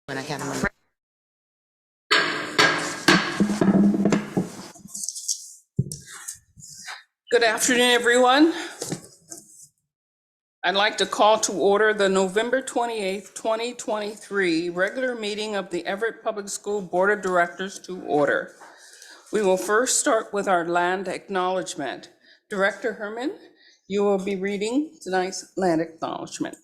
When I got them. Good afternoon, everyone. I'd like to call to order the November 28th, 2023 regular meeting of the Everett Public School Board of Directors to order. We will first start with our land acknowledgement. Director Herman, you will be reading tonight's land acknowledgement.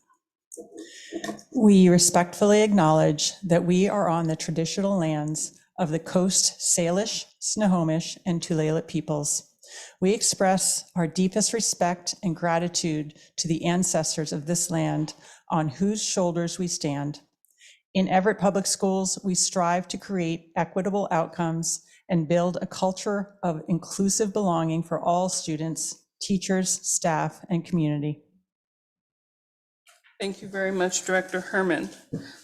We respectfully acknowledge that we are on the traditional lands of the Coast Salish, Snohomish, and Tulalip peoples. We express our deepest respect and gratitude to the ancestors of this land on whose shoulders we stand. In Everett Public Schools, we strive to create equitable outcomes and build a culture of inclusive belonging for all students, teachers, staff, and community. Thank you very much, Director Herman.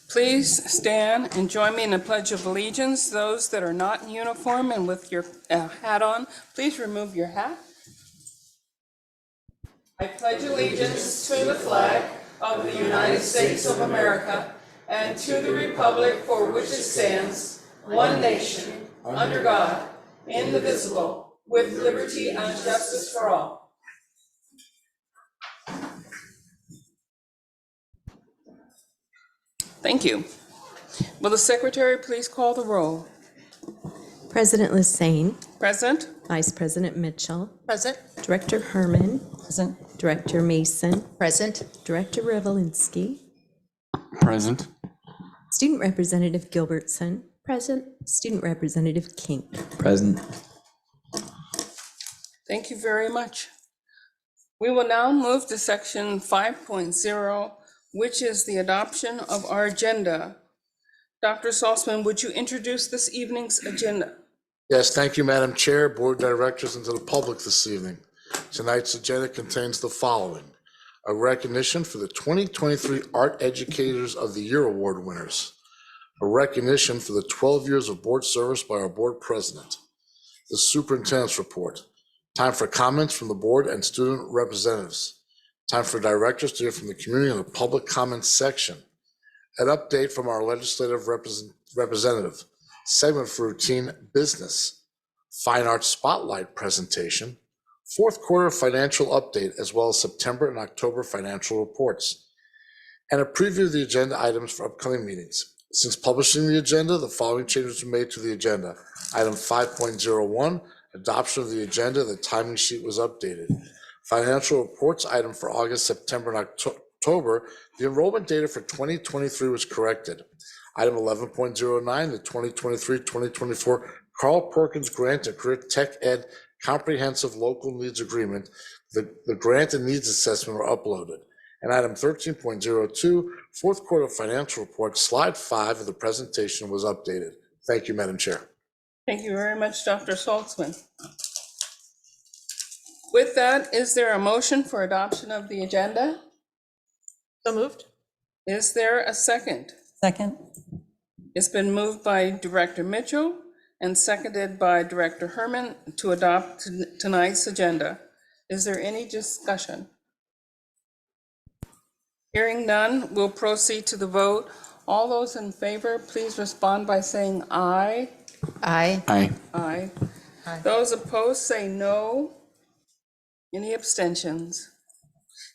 Please stand and join me in the Pledge of Allegiance. Those that are not in uniform and with your hat on, please remove your hat. I pledge allegiance to the flag of the United States of America and to the republic for which it stands, one nation, under God, indivisible, with liberty and justice for all. Thank you. Will the secretary please call the roll? President Lesane. Present. Vice President Mitchell. Present. Director Herman. Present. Director Mason. Present. Director Revelinsky. Present. Student Representative Gilbertson. Present. Student Representative King. Present. Thank you very much. We will now move to section 5.0, which is the adoption of our agenda. Dr. Salzman, would you introduce this evening's agenda? Yes, thank you, Madam Chair, Board Directors, and to the public this evening. Tonight's agenda contains the following: a recognition for the 2023 Art Educators of the Year Award winners, a recognition for the 12 years of board service by our board president, the superintendent's report, time for comments from the board and student representatives, time for directors to hear from the community in the public comments section, an update from our legislative representative, segment for routine business, fine arts spotlight presentation, fourth quarter financial update, as well as September and October financial reports, and a preview of the agenda items for upcoming meetings. Since publishing the agenda, the following changes were made to the agenda. Item 5.01, adoption of the agenda, the timing sheet was updated. Financial reports item for August, September, and October, the enrollment data for 2023 was corrected. Item 11.09, the 2023-2024 Carl Perkins Grant and Career Tech Ed Comprehensive Local Needs Agreement, the grant and needs assessment were uploaded. And item 13.02, fourth quarter financial report, slide 5 of the presentation was updated. Thank you, Madam Chair. Thank you very much, Dr. Salzman. With that, is there a motion for adoption of the agenda? So moved. Is there a second? Second. It's been moved by Director Mitchell and seconded by Director Herman to adopt tonight's agenda. Is there any discussion? Hearing none, we'll proceed to the vote. All those in favor, please respond by saying aye. Aye. Aye. Aye. Aye. Those opposed say no. Any abstentions?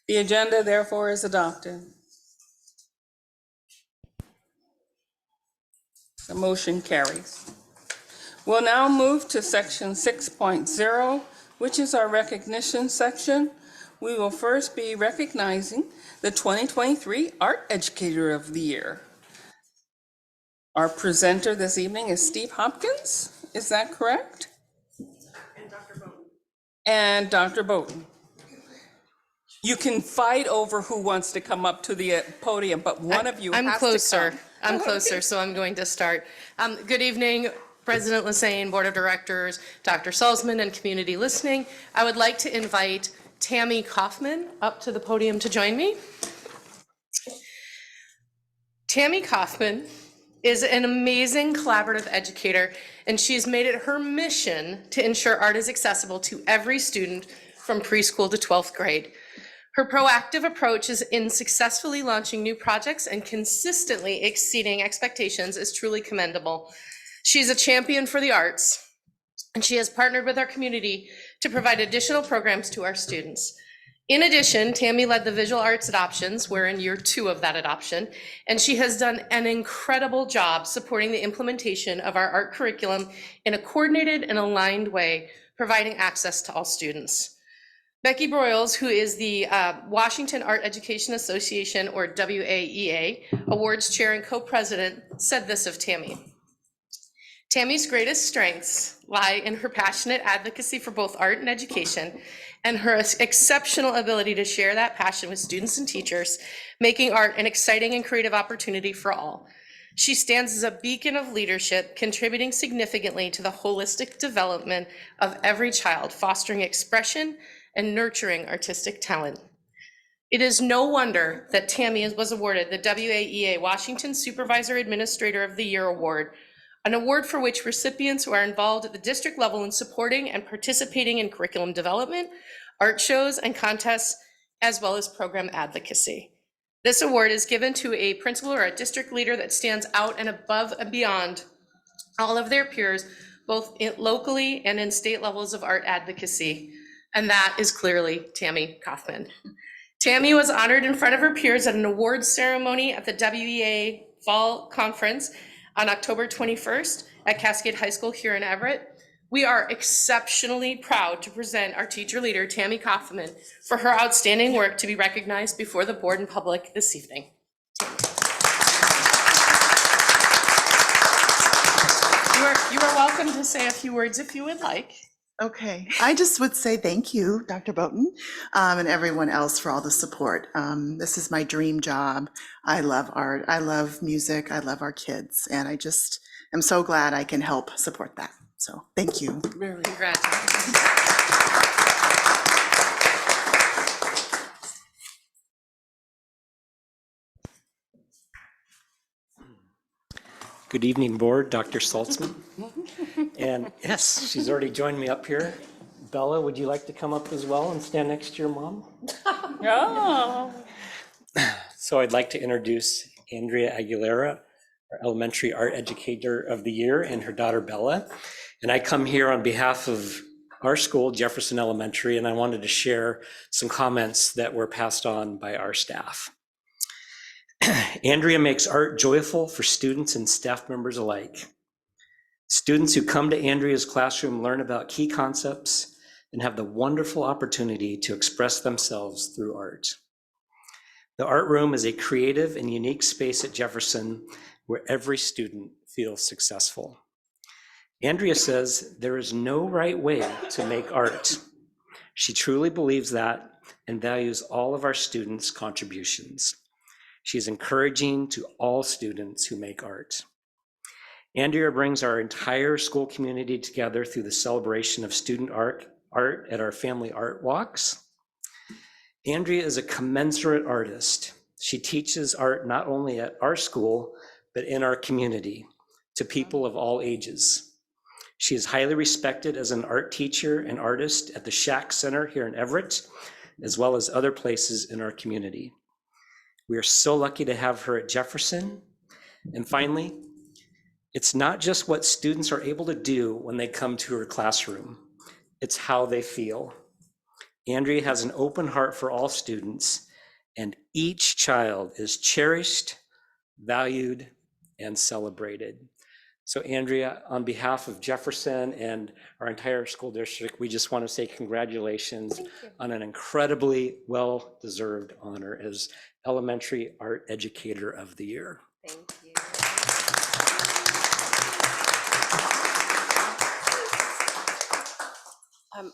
The agenda therefore is adopted. The motion carries. We'll now move to section 6.0, which is our recognition section. We will first be recognizing the 2023 Art Educator of the Year. Our presenter this evening is Steve Hopkins. Is that correct? And Dr. Bowden. You can fight over who wants to come up to the podium, but one of you has to come. I'm closer. I'm closer, so I'm going to start. Good evening, President Lesane, Board of Directors, Dr. Salzman, and community listening. I would like to invite Tammy Kaufman up to the podium to join me. Tammy Kaufman is an amazing collaborative educator, and she's made it her mission to ensure art is accessible to every student from preschool to 12th grade. Her proactive approach is in successfully launching new projects and consistently exceeding expectations is truly commendable. She's a champion for the arts, and she has partnered with our community to provide additional programs to our students. In addition, Tammy led the visual arts adoptions. We're in year 2 of that adoption, and she has done an incredible job supporting the implementation of our art curriculum in a coordinated and aligned way, providing access to all students. Becky Broyles, who is the Washington Art Education Association, or WAEA, awards chair and co-president, said this of Tammy. Tammy's greatest strengths lie in her passionate advocacy for both art and education, and her exceptional ability to share that passion with students and teachers, making art an exciting and creative opportunity for all. She stands as a beacon of leadership, contributing significantly to the holistic development of every child, fostering expression and nurturing artistic talent. It is no wonder that Tammy was awarded the WAEA Washington Supervisor Administrator of the Year Award, an award for which recipients who are involved at the district level in supporting and participating in curriculum development, art shows and contests, as well as program advocacy. This award is given to a principal or a district leader that stands out and above and beyond all of their peers, both locally and in state levels of art advocacy. And that is clearly Tammy Kaufman. Tammy was honored in front of her peers at an awards ceremony at the WEA Fall Conference on October 21st at Cascade High School here in Everett. We are exceptionally proud to present our teacher leader, Tammy Kaufman, for her outstanding work to be recognized before the board and public this evening. You are welcome to say a few words if you would like. Okay, I just would say thank you, Dr. Boughton, and everyone else for all the support. This is my dream job. I love art, I love music, I love our kids, and I just am so glad I can help support that. So thank you. Congratulations. Good evening, board, Dr. Saltzman. And yes, she's already joined me up here. Bella, would you like to come up as well and stand next to your mom? Oh. So I'd like to introduce Andrea Aguilera, our Elementary Art Educator of the Year, and her daughter Bella. And I come here on behalf of our school, Jefferson Elementary, and I wanted to share some comments that were passed on by our staff. Andrea makes art joyful for students and staff members alike. Students who come to Andrea's classroom learn about key concepts and have the wonderful opportunity to express themselves through art. The art room is a creative and unique space at Jefferson where every student feels successful. Andrea says there is no right way to make art. She truly believes that and values all of our students' contributions. She's encouraging to all students who make art. Andrea brings our entire school community together through the celebration of student art at our family art walks. Andrea is a commensurate artist. She teaches art not only at our school, but in our community to people of all ages. She is highly respected as an art teacher and artist at the Shack Center here in Everett, as well as other places in our community. We are so lucky to have her at Jefferson. And finally, it's not just what students are able to do when they come to her classroom, it's how they feel. Andrea has an open heart for all students, and each child is cherished, valued, and celebrated. So Andrea, on behalf of Jefferson and our entire school district, we just want to say congratulations on an incredibly well-deserved honor as Elementary Art Educator of the Year. Thank you.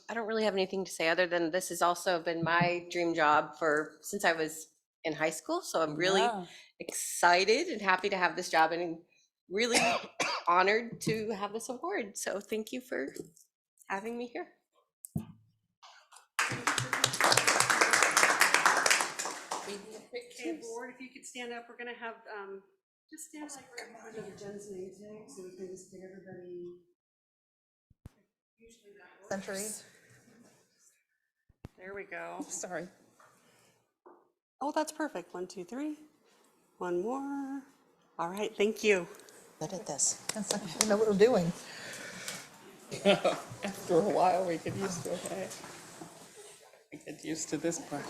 I don't really have anything to say other than this has also been my dream job since I was in high school. So I'm really excited and happy to have this job and really honored to have this award. So thank you for having me here. Okay, board, if you could stand up, we're gonna have, just stand like right under Jen's name tag, so we can just get everybody. Usually that works. Century. There we go. Sorry. Oh, that's perfect. 1, 2, 3. One more. All right, thank you. Good at this. We know what we're doing. After a while, we get used to it, hey? We get used to this part.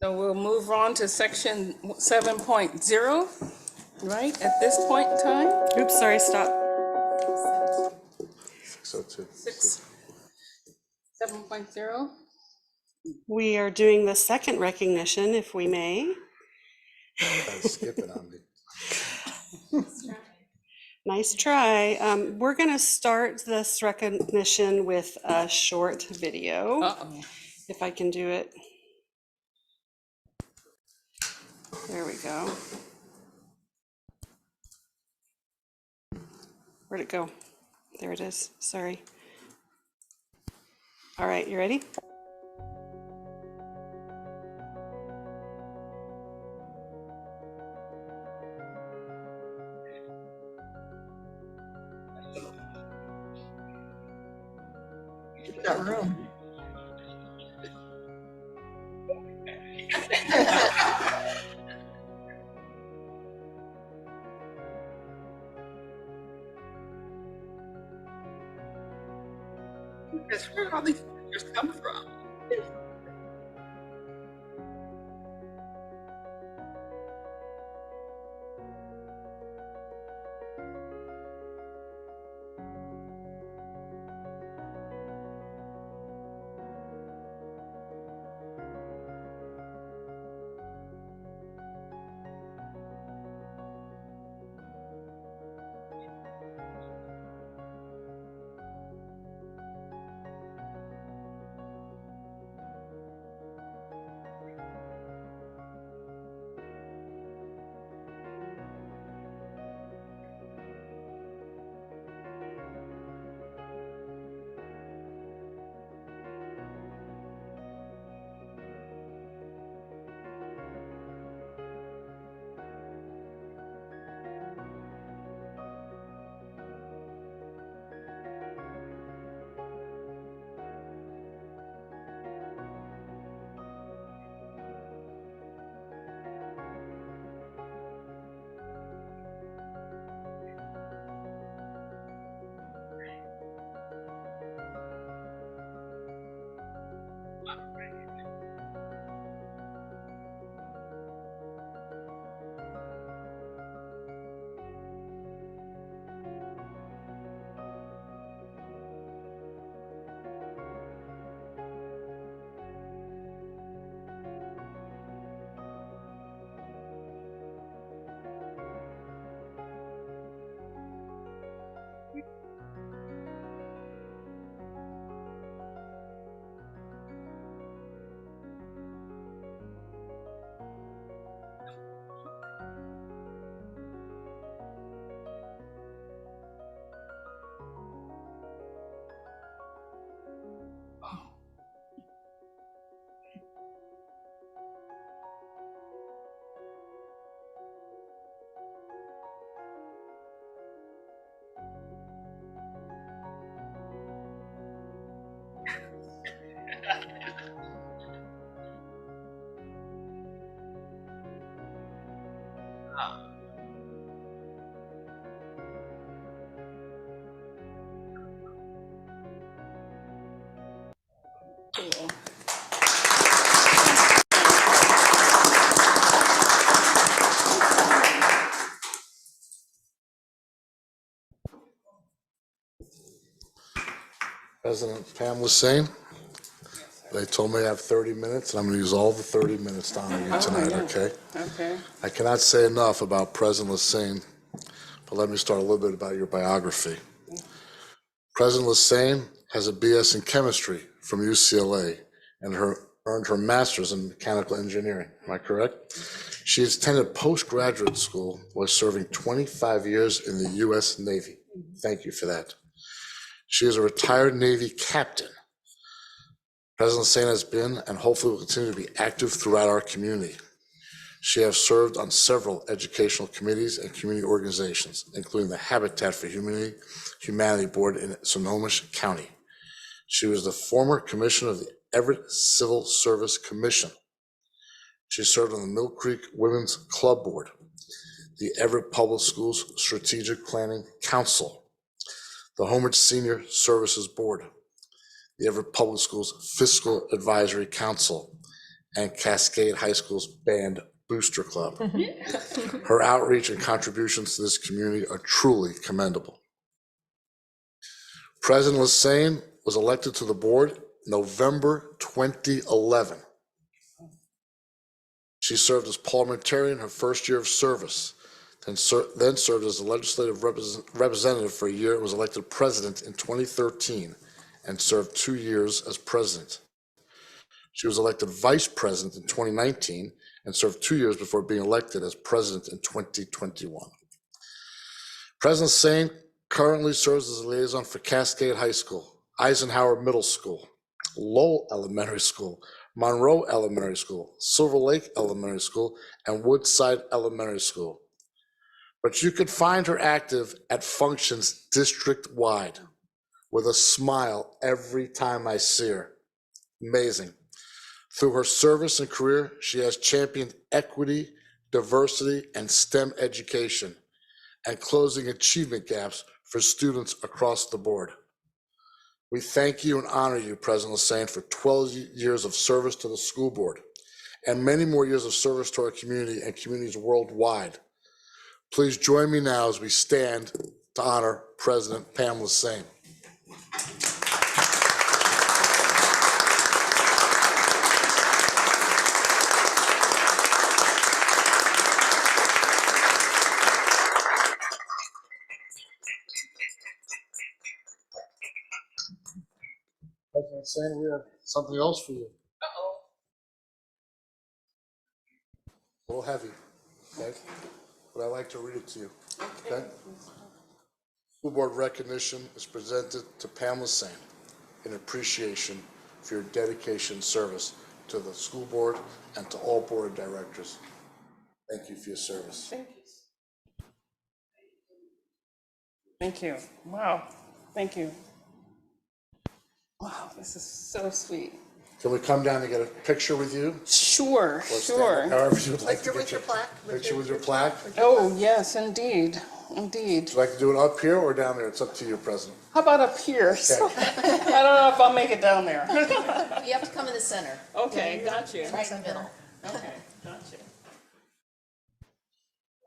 So we'll move on to section 7.0, right, at this point in time? Oops, sorry, stop. 602. 7.0. We are doing the second recognition, if we may. Skip it on me. Nice try. We're going to start this recognition with a short video, Uh-oh. if I can do it. There we go. Where'd it go? There it is. Sorry. All right, you ready? Got room. Where did all these pictures come from? Cool. President Pam was saying, they told me I have 30 minutes, and I'm going to use all the 30 minutes down on you tonight, yeah. okay? Okay. I cannot say enough about President Lassane, but let me start a little bit about your biography. President Lassane has a BS in chemistry from UCLA and earned her master's in mechanical engineering. Am I correct? She has attended postgraduate school while serving 25 years in the U.S. Navy. Thank you for that. She is a retired Navy captain. President Lassane has been and hopefully will continue to be active throughout our community. She has served on several educational committees and community organizations, including the Habitat for Humanity Board in Snohomish County. She was the former commissioner of the Everett Civil Service Commission. She served on the Mill Creek Women's Club Board, the Everett Public Schools Strategic Planning Council, the Homeridge Senior Services Board, the Everett Public Schools Fiscal Advisory Council, and Cascade High School's Band Booster Club. Her outreach and contributions to this community are truly commendable. President Lassane was elected to the board November 2011. She served as parliamentarian her first year of service, then served as a legislative representative for a year and was elected president in 2013 and served 2 years as president. She was elected vice president in 2019 and served 2 years before being elected as president in 2021. President Lassane currently serves as a liaison for Cascade High School, Eisenhower Middle School, Lowell Elementary School, Monroe Elementary School, Silver Lake Elementary School, and Woodside Elementary School. But you could find her active at functions district-wide with a smile every time I see her. Amazing. Through her service and career, she has championed equity, diversity, and STEM education, and closing achievement gaps for students across the board. We thank you and honor you, President Lassane, for 12 years of service to the school board and many more years of service to our community and communities worldwide. Please join me now as we stand to honor President Pam Lassane. President Lassane, we have something else for you. A little heavy, okay? But I'd like to read it to you, okay? School board recognition is presented to Pam Lassane in appreciation for your dedication and service to the school board and to all board of directors. Thank you for your service. Thank you. Thank you. Wow. Thank you. Wow, this is so sweet. Can we come down and get a picture with you? Sure, Or stand sure. up, however you would like to With get your plaque? picture with your plaque. Oh, yes, indeed, indeed. Would you like to do it up here or down there? It's up to you, President. How about up here? I don't know if I'll make it down there. You have to come in the center. Okay, got you. Right in the middle. Okay, got you.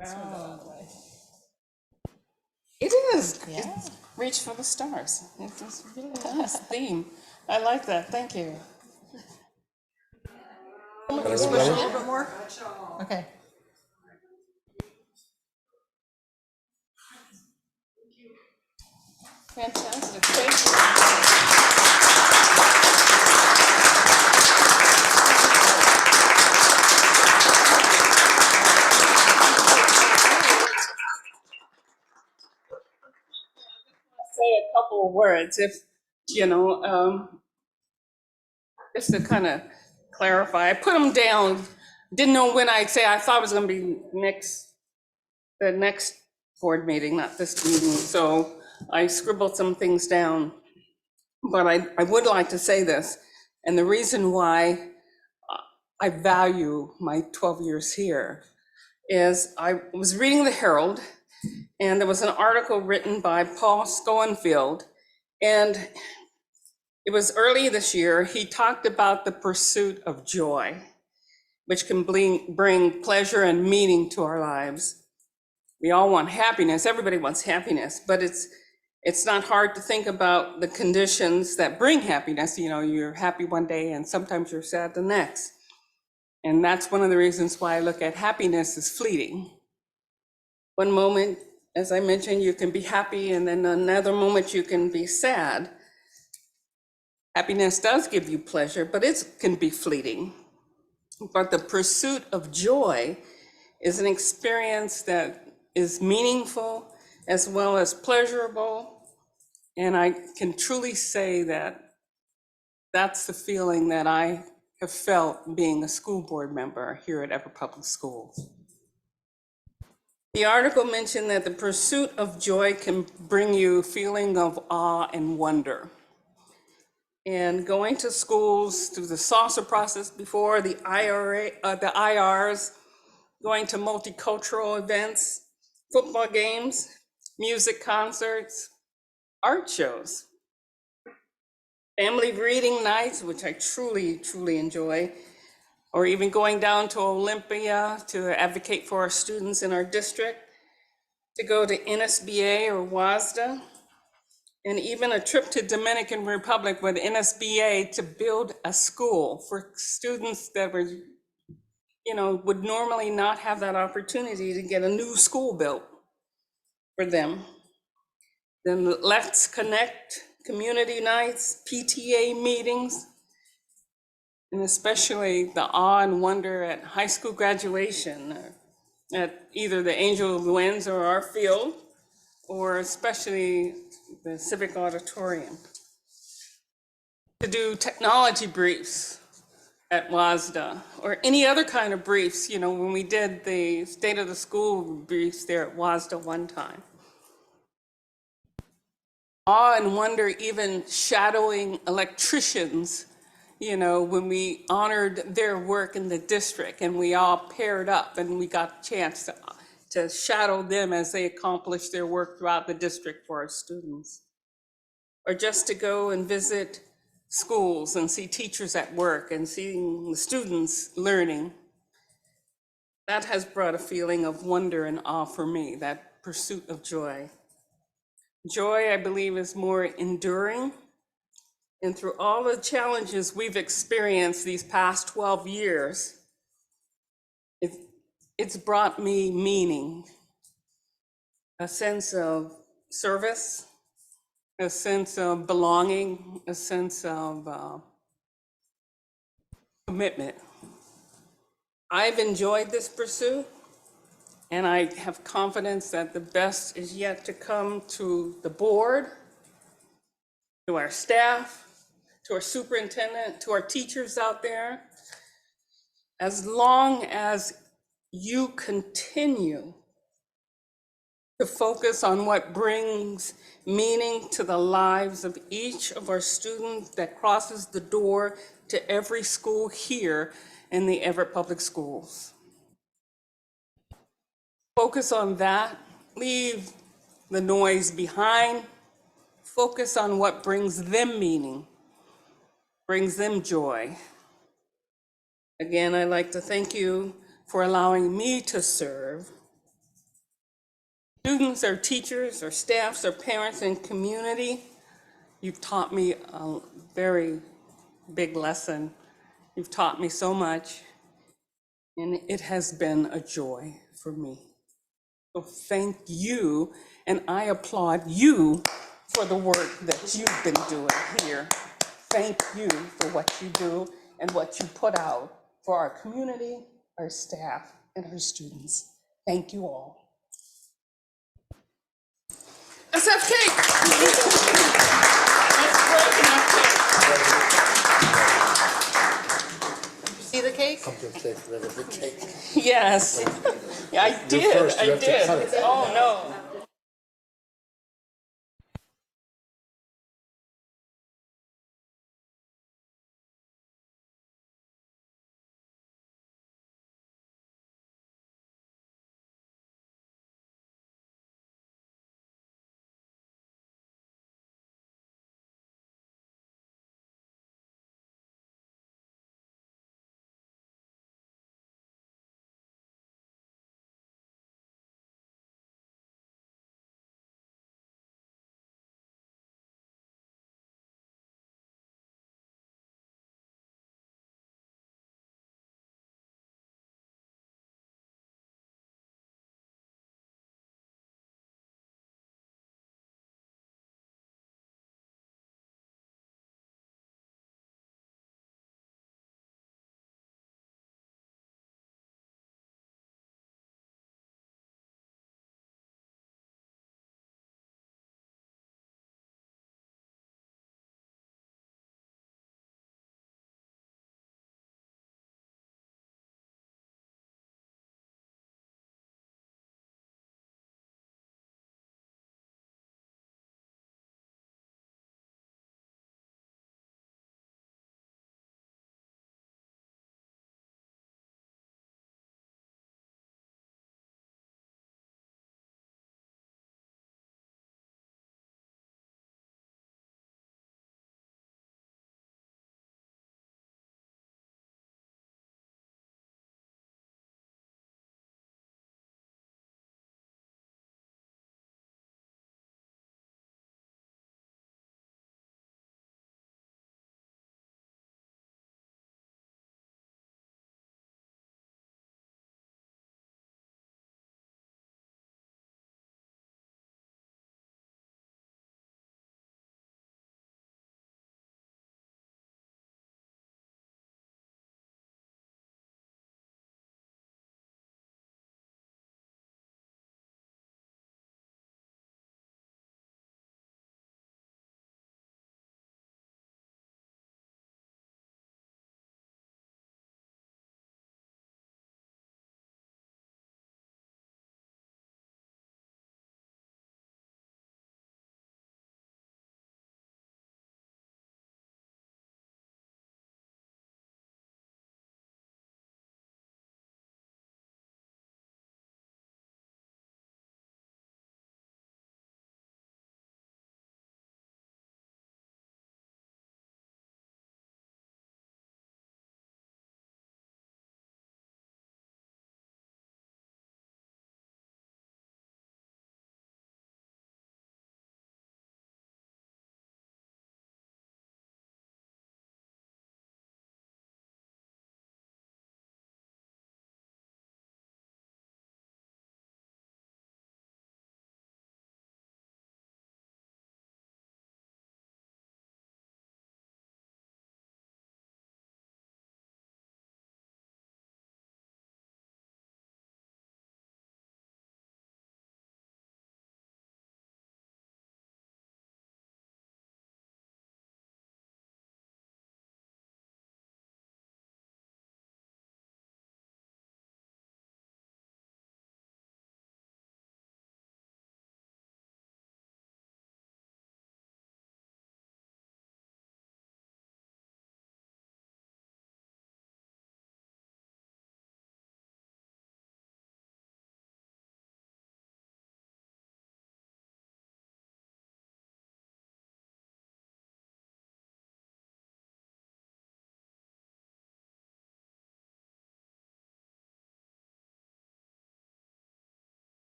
Wow. It is. It's reach for the stars. It's a really nice theme. I like that. Thank you. A little bit more? Okay. Fantastic. Thank you. Say a couple of words, if you know, just to kind of clarify. I put them down. Didn't know when I'd say. I thought it was going to be the next board meeting, not this meeting. So I scribbled some things down. But I would like to say this, and the reason why I value my 12 years here is I was reading the Herald, and there was an article written by Paul Schoenfield, and it was early this year. He talked about the pursuit of joy, which can bring pleasure and meaning to our lives. We all want happiness. Everybody wants happiness, but it's not hard to think about the conditions that bring happiness. You know, you're happy one day and sometimes you're sad the next. And that's one of the reasons why I look at happiness as fleeting. One moment, as I mentioned, you can be happy, and then another moment you can be sad. Happiness does give you pleasure, but it can be fleeting. But the pursuit of joy is an experience that is meaningful as well as pleasurable. And I can truly say that that's the feeling that I have felt being a school board member here at Everett Public Schools. The article mentioned that the pursuit of joy can bring you a feeling of awe and wonder. and going to schools through the SALSA process before the the IRs, going to multicultural events, football games, music concerts, art shows, family reading nights, which I truly, truly enjoy, or even going down to Olympia to advocate for our students in our district, to go to NSBA or WASDA, and even a trip to Dominican Republic with NSBA to build a school for students that were, would normally not have that opportunity to get a new school built for them. Then the Let's Connect community nights, PTA meetings, and especially the awe and wonder at high school graduation, at either the Angel of the Winds or our field, or especially the Civic Auditorium. To do technology briefs at WASDA, or any other kind of briefs, when we did the State of the School briefs there at WASDA one time. Awe and wonder even shadowing electricians, when we honored their work in the district and we all paired up and we got a chance to shadow them as they accomplished their work throughout the district for our students. Or just to go and visit schools and see teachers at work and seeing the students learning. That has brought a feeling of wonder and awe for me, that pursuit of joy. Joy, I believe, is more enduring. And through all the challenges we've experienced these past 12 years, it's brought me meaning, a sense of service, a sense of belonging, a sense of commitment. I've enjoyed this pursuit, and I have confidence that the best is yet to come to the board, to our staff, to our superintendent, to our teachers out there. As long as you continue to focus on what brings meaning to the lives of each of our students that crosses the door to every school here in the Everett Public Schools. Focus on that, leave the noise behind, focus on what brings them meaning, brings them joy. Again, I'd like to thank you for allowing me to serve. Students, our teachers, our staffs, our parents, and community, you've taught me a very big lesson. You've taught me so much, and it has been a joy for me. So thank you, and I applaud you for the work that you've been doing here. Thank you for what you do and what you put out for our community, our staff, and our students. Thank you all. Let's have cake. See the cake? Pumpkin cake, we have a big cake. Yes, yeah, I did. first, you I have to did. cut it. Oh no.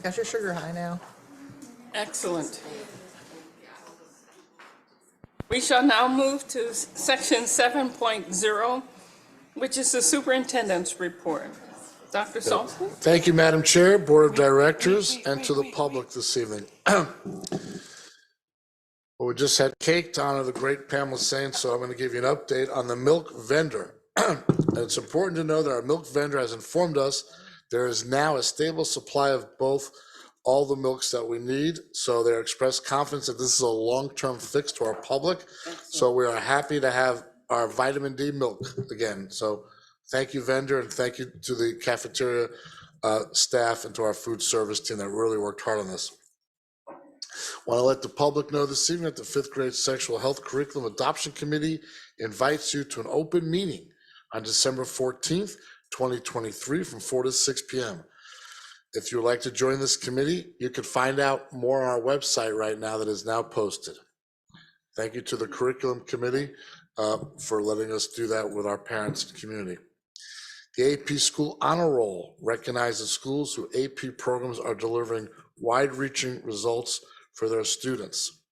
Got your sugar high now. Excellent. We shall now move to section 7.0, which is the superintendent's report. Dr. Saltzman? Thank you, Madam Chair, Board of Directors, and to the public this evening. Well, we just had cake to honor the great Pamela Sain, so I'm going to give you an update on the milk vendor. And it's important to know that our milk vendor has informed us there is now a stable supply of both all the milks that we need. So they expressed confidence that this is a long-term fix to our public. So we are happy to have our vitamin D milk again. So thank you, vendor, and thank you to the cafeteria staff and to our food service team that really worked hard on this. Want to let the public know this evening that the 5th grade Sexual Health Curriculum Adoption Committee invites you to an open meeting on December 14th, 2023 from 4 to 6 p.m. If you would like to join this committee, you can find out more on our website right now that is now posted. Thank you to the Curriculum Committee for letting us do that with our parents and community. The AP School Honor Roll recognizes schools whose AP programs are delivering wide-reaching results for their students.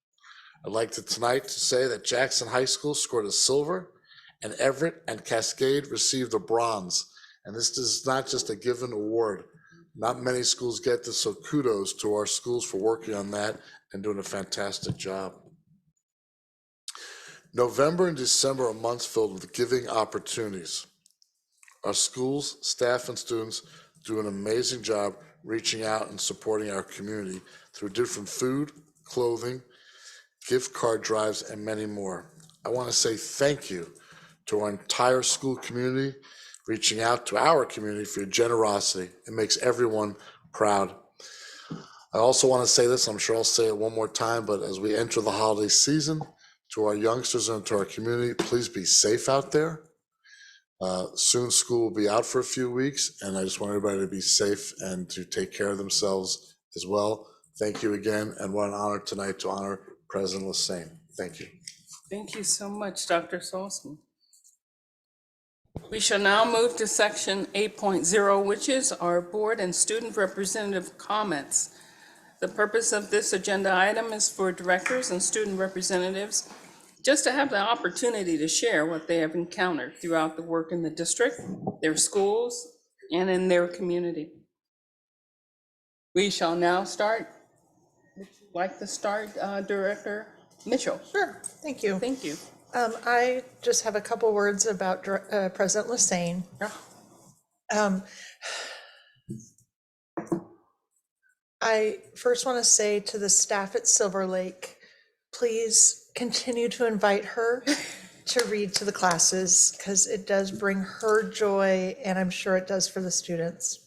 I'd like tonight to say that Jackson High School scored a silver, and Everett and Cascade received a bronze. And this is not just a given award. Not many schools get this, so kudos to our schools for working on that and doing a fantastic job. November and December are months filled with giving opportunities. Our schools, staff, and students do an amazing job reaching out and supporting our community through different food, clothing, gift card drives, and many more. I want to say thank you to our entire school community, reaching out to our community for your generosity. It makes everyone proud. I also want to say this, I'm sure I'll say it one more time, but as we enter the holiday season, to our youngsters and to our community, please be safe out there. Soon school will be out for a few weeks, and I just want everybody to be safe and to take care of themselves as well. Thank you again, and what an honor tonight to honor President Lassane. Thank you. Thank you so much, Dr. Saltzman. We shall now move to section 8.0, which is our board and student representative comments. The purpose of this agenda item is for directors and student representatives just to have the opportunity to share what they have encountered throughout the work in the district, their schools, and in their community. We shall now start. Would you like to start, Director Mitchell? Sure, thank you. Thank you. I just have a couple words about President Lassane. I first want to say to the staff at Silver Lake, please continue to invite her to read to the classes because it does bring her joy, and I'm sure it does for the students.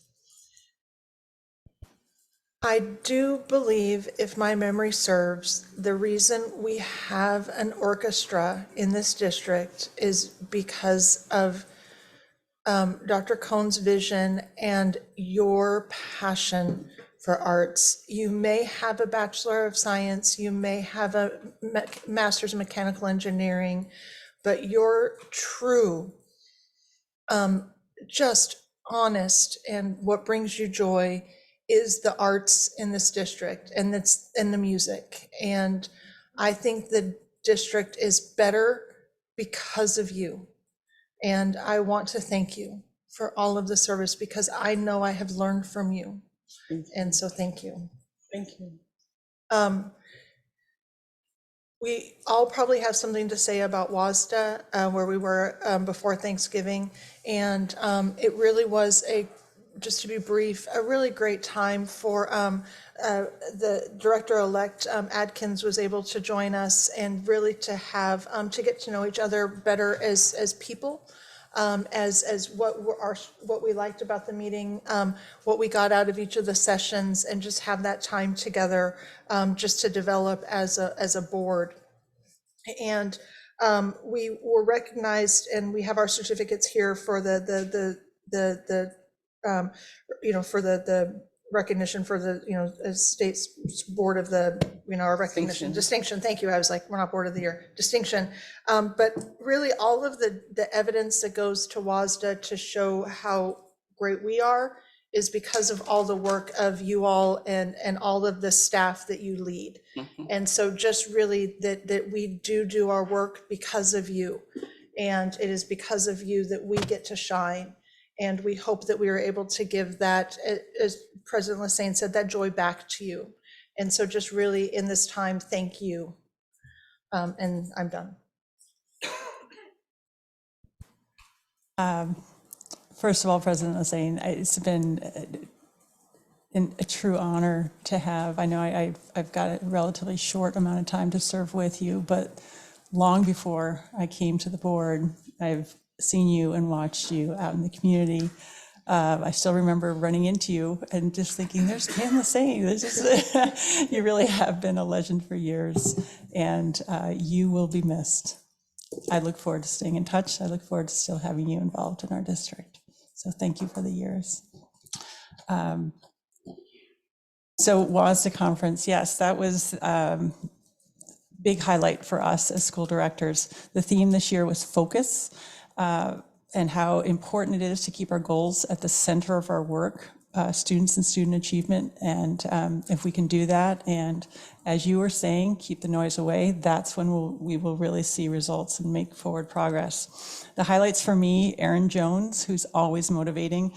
I do believe, if my memory serves, the reason we have an orchestra in this district is because of Dr. Cohn's vision and your passion for arts. You may have a Bachelor of Science, you may have a Master's in Mechanical Engineering, but your true, just honest, and what brings you joy is the arts in this district, and that's in the music. And I think the district is better because of you. And I want to thank you for all of the service because I know I have learned from you. And so thank you. Thank you. We all probably have something to say about WASDA, where we were before Thanksgiving. And it really was just to be brief, a really great time for the director-elect Adkins was able to join us and really to have to get to know each other better as people, as what we liked about the meeting, what we got out of each of the sessions, and just have that time together just to develop as a board. And we were recognized, and we have our certificates here for the for the recognition for the state's board of the, our recognition, distinction. Thank you. I was like, we're not board of the year, distinction. But really all of the evidence that goes to WASDA to show how great we are is because of all the work of you all and all of the staff that you lead. And so just really that we do our work because of you. And it is because of you that we get to shine. And we hope that we are able to give that, as President Lassane said, that joy back to you. And so just really in this time, thank you. And I'm done. First of all, President Lassane, it's been a true honor to have. I know I've got a relatively short amount of time to serve with you, but long before I came to the board, I've seen you and watched you out in the community. I still remember running into you and just thinking, there's Pam Lassane. This is you really have been a legend for years, and you will be missed. I look forward to staying in touch. I look forward to still having you involved in our district. So thank you for the years. So WASDA conference, yes, that was big highlight for us as school directors. The theme this year was focus, and how important it is to keep our goals at the center of our work, students and student achievement. And if we can do that, and as you were saying, keep the noise away, that's when we will really see results and make forward progress. The highlights for me, Erin Jones, who's always motivating,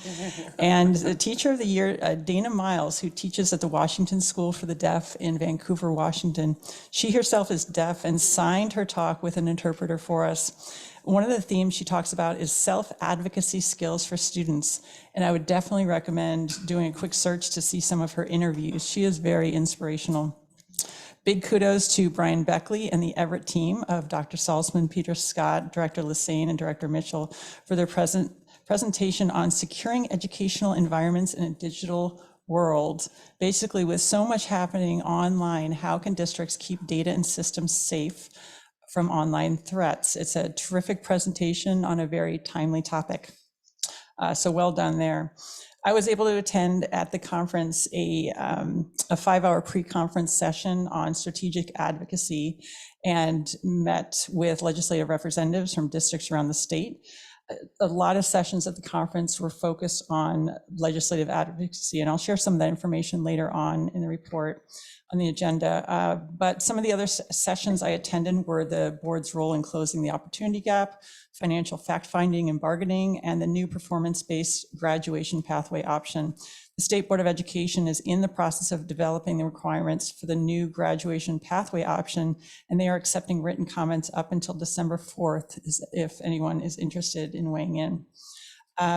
and the Teacher of the Year, Dana Miles, who teaches at the Washington School for the Deaf in Vancouver, Washington. She herself is deaf and signed her talk with an interpreter for us. One of the themes she talks about is self-advocacy skills for students. And I would definitely recommend doing a quick search to see some of her interviews. She is very inspirational. Big kudos to Brian Beckley and the Everett team of Dr. Salzman, Peter Scott, Director Lassane, and Director Mitchell for their presentation on securing educational environments in a digital world. Basically, with so much happening online, how can districts keep data and systems safe from online threats? It's a terrific presentation on a very timely topic. So well done there. I was able to attend at the conference a 5-hour pre-conference session on strategic advocacy and met with legislative representatives from districts around the state. A lot of sessions at the conference were focused on legislative advocacy, and I'll share some of that information later on in the report on the agenda. But some of the other sessions I attended were the board's role in closing the opportunity gap, financial fact-finding and bargaining, and the new performance-based graduation pathway option. The State Board of Education is in the process of developing the requirements for the new graduation pathway option, and they are accepting written comments up until December 4th, if anyone is interested in weighing in.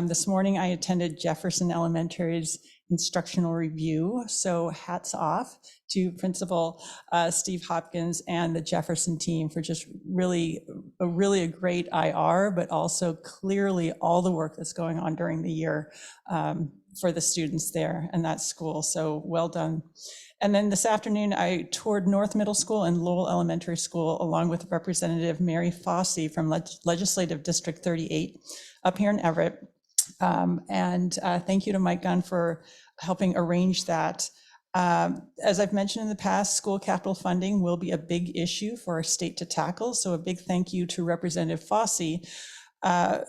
This morning, I attended Jefferson Elementary's instructional review. So hats off to Principal Steve Hopkins and the Jefferson team for just really a great IR, but also clearly all the work that's going on during the year for the students there and that school. So well done. And then this afternoon, I toured North Middle School and Lowell Elementary School, along with Representative Mary Fossey from Legislative District 38 up here in Everett. Thank you to Mike Gunn for helping arrange that. As I've mentioned in the past, school capital funding will be a big issue for our state to tackle. So a big thank you to Representative Fossey,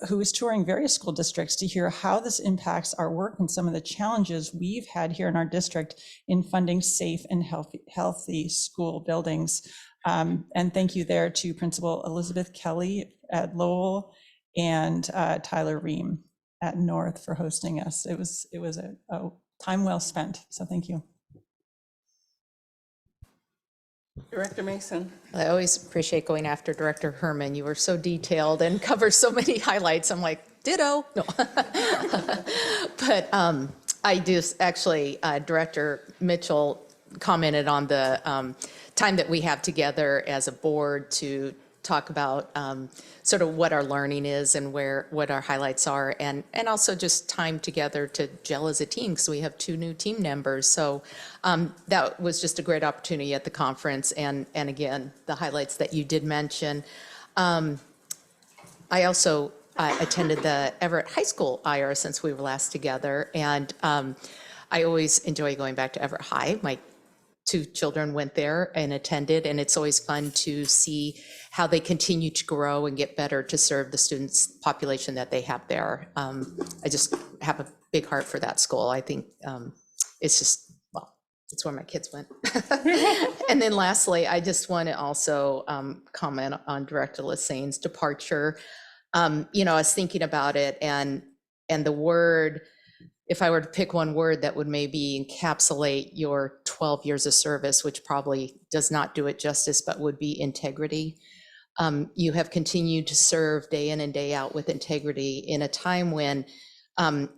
who is touring various school districts to hear how this impacts our work and some of the challenges we've had here in our district in funding safe and healthy school buildings. And thank you there to Principal Elizabeth Kelly at Lowell and Tyler Ream at North for hosting us. It was a time well spent, so thank you. Director Mason. I always appreciate going after Director Herman. You were so detailed and cover so many highlights. I'm like, ditto. No. But I do actually, Director Mitchell commented on the time that we have together as a board to talk about sort of what our learning is and what our highlights are, and also just time together to gel as a team, because we have 2 new team members. So that was just a great opportunity at the conference, and again, the highlights that you did mention. I also attended the Everett High School IR since we were last together, and I always enjoy going back to Everett High. My 2 children went there and attended, and it's always fun to see how they continue to grow and get better to serve the students population that they have there. I just have a big heart for that school. I think it's just, well, it's where my kids went. And then lastly, I just want to also comment on Director Lassane's departure. You know, I was thinking about it, and the word, if I were to pick one word that would maybe encapsulate your 12 years of service, which probably does not do it justice, but would be integrity. You have continued to serve day in and day out with integrity in a time when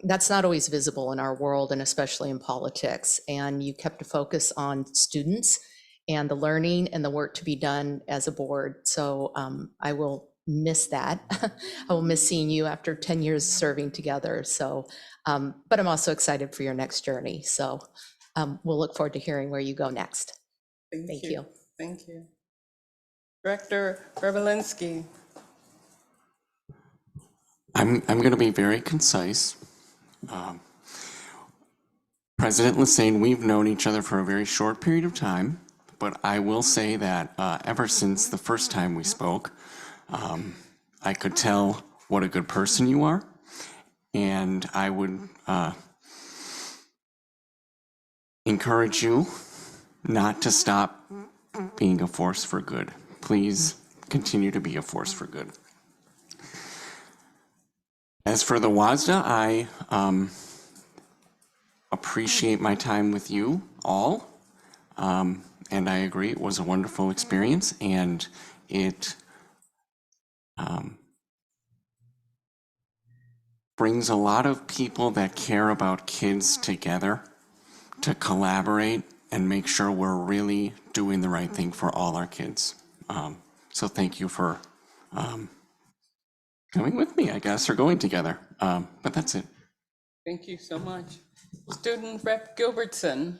that's not always visible in our world, and especially in politics. And you kept a focus on students and the learning and the work to be done as a board. So I will miss that. I will miss seeing you after 10 years serving together. So, but I'm also excited for your next journey. So we'll look forward to hearing where you go next. Thank you. Thank you. Director Verbelinski. I'm going to be very concise. President Lassane, we've known each other for a very short period of time, but I will say that ever since the first time we spoke, I could tell what a good person you are, and I would encourage you not to stop being a force for good. Please continue to be a force for good. As for the WASDA, I appreciate my time with you all, and I agree it was a wonderful experience, and it brings a lot of people that care about kids together to collaborate and make sure we're really doing the right thing for all our kids. So thank you for coming with me, I guess, or going together. But that's it. Thank you so much. Student Rep Gilbertson.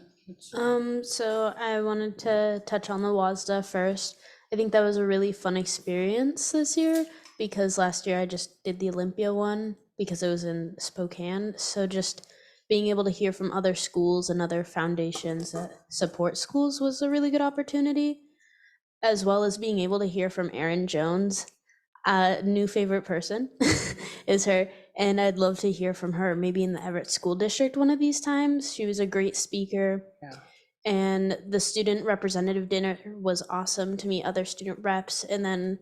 So I wanted to touch on the WASDA first. I think that was a really fun experience this year because last year I just did the Olympia one because it was in Spokane. So just being able to hear from other schools and other foundations that support schools was a really good opportunity, as well as being able to hear from Erin Jones. New favorite person is her, and I'd love to hear from her maybe in the Everett School District one of these times. She was a great speaker. Yeah. And the student representative dinner was awesome to meet other student reps, and then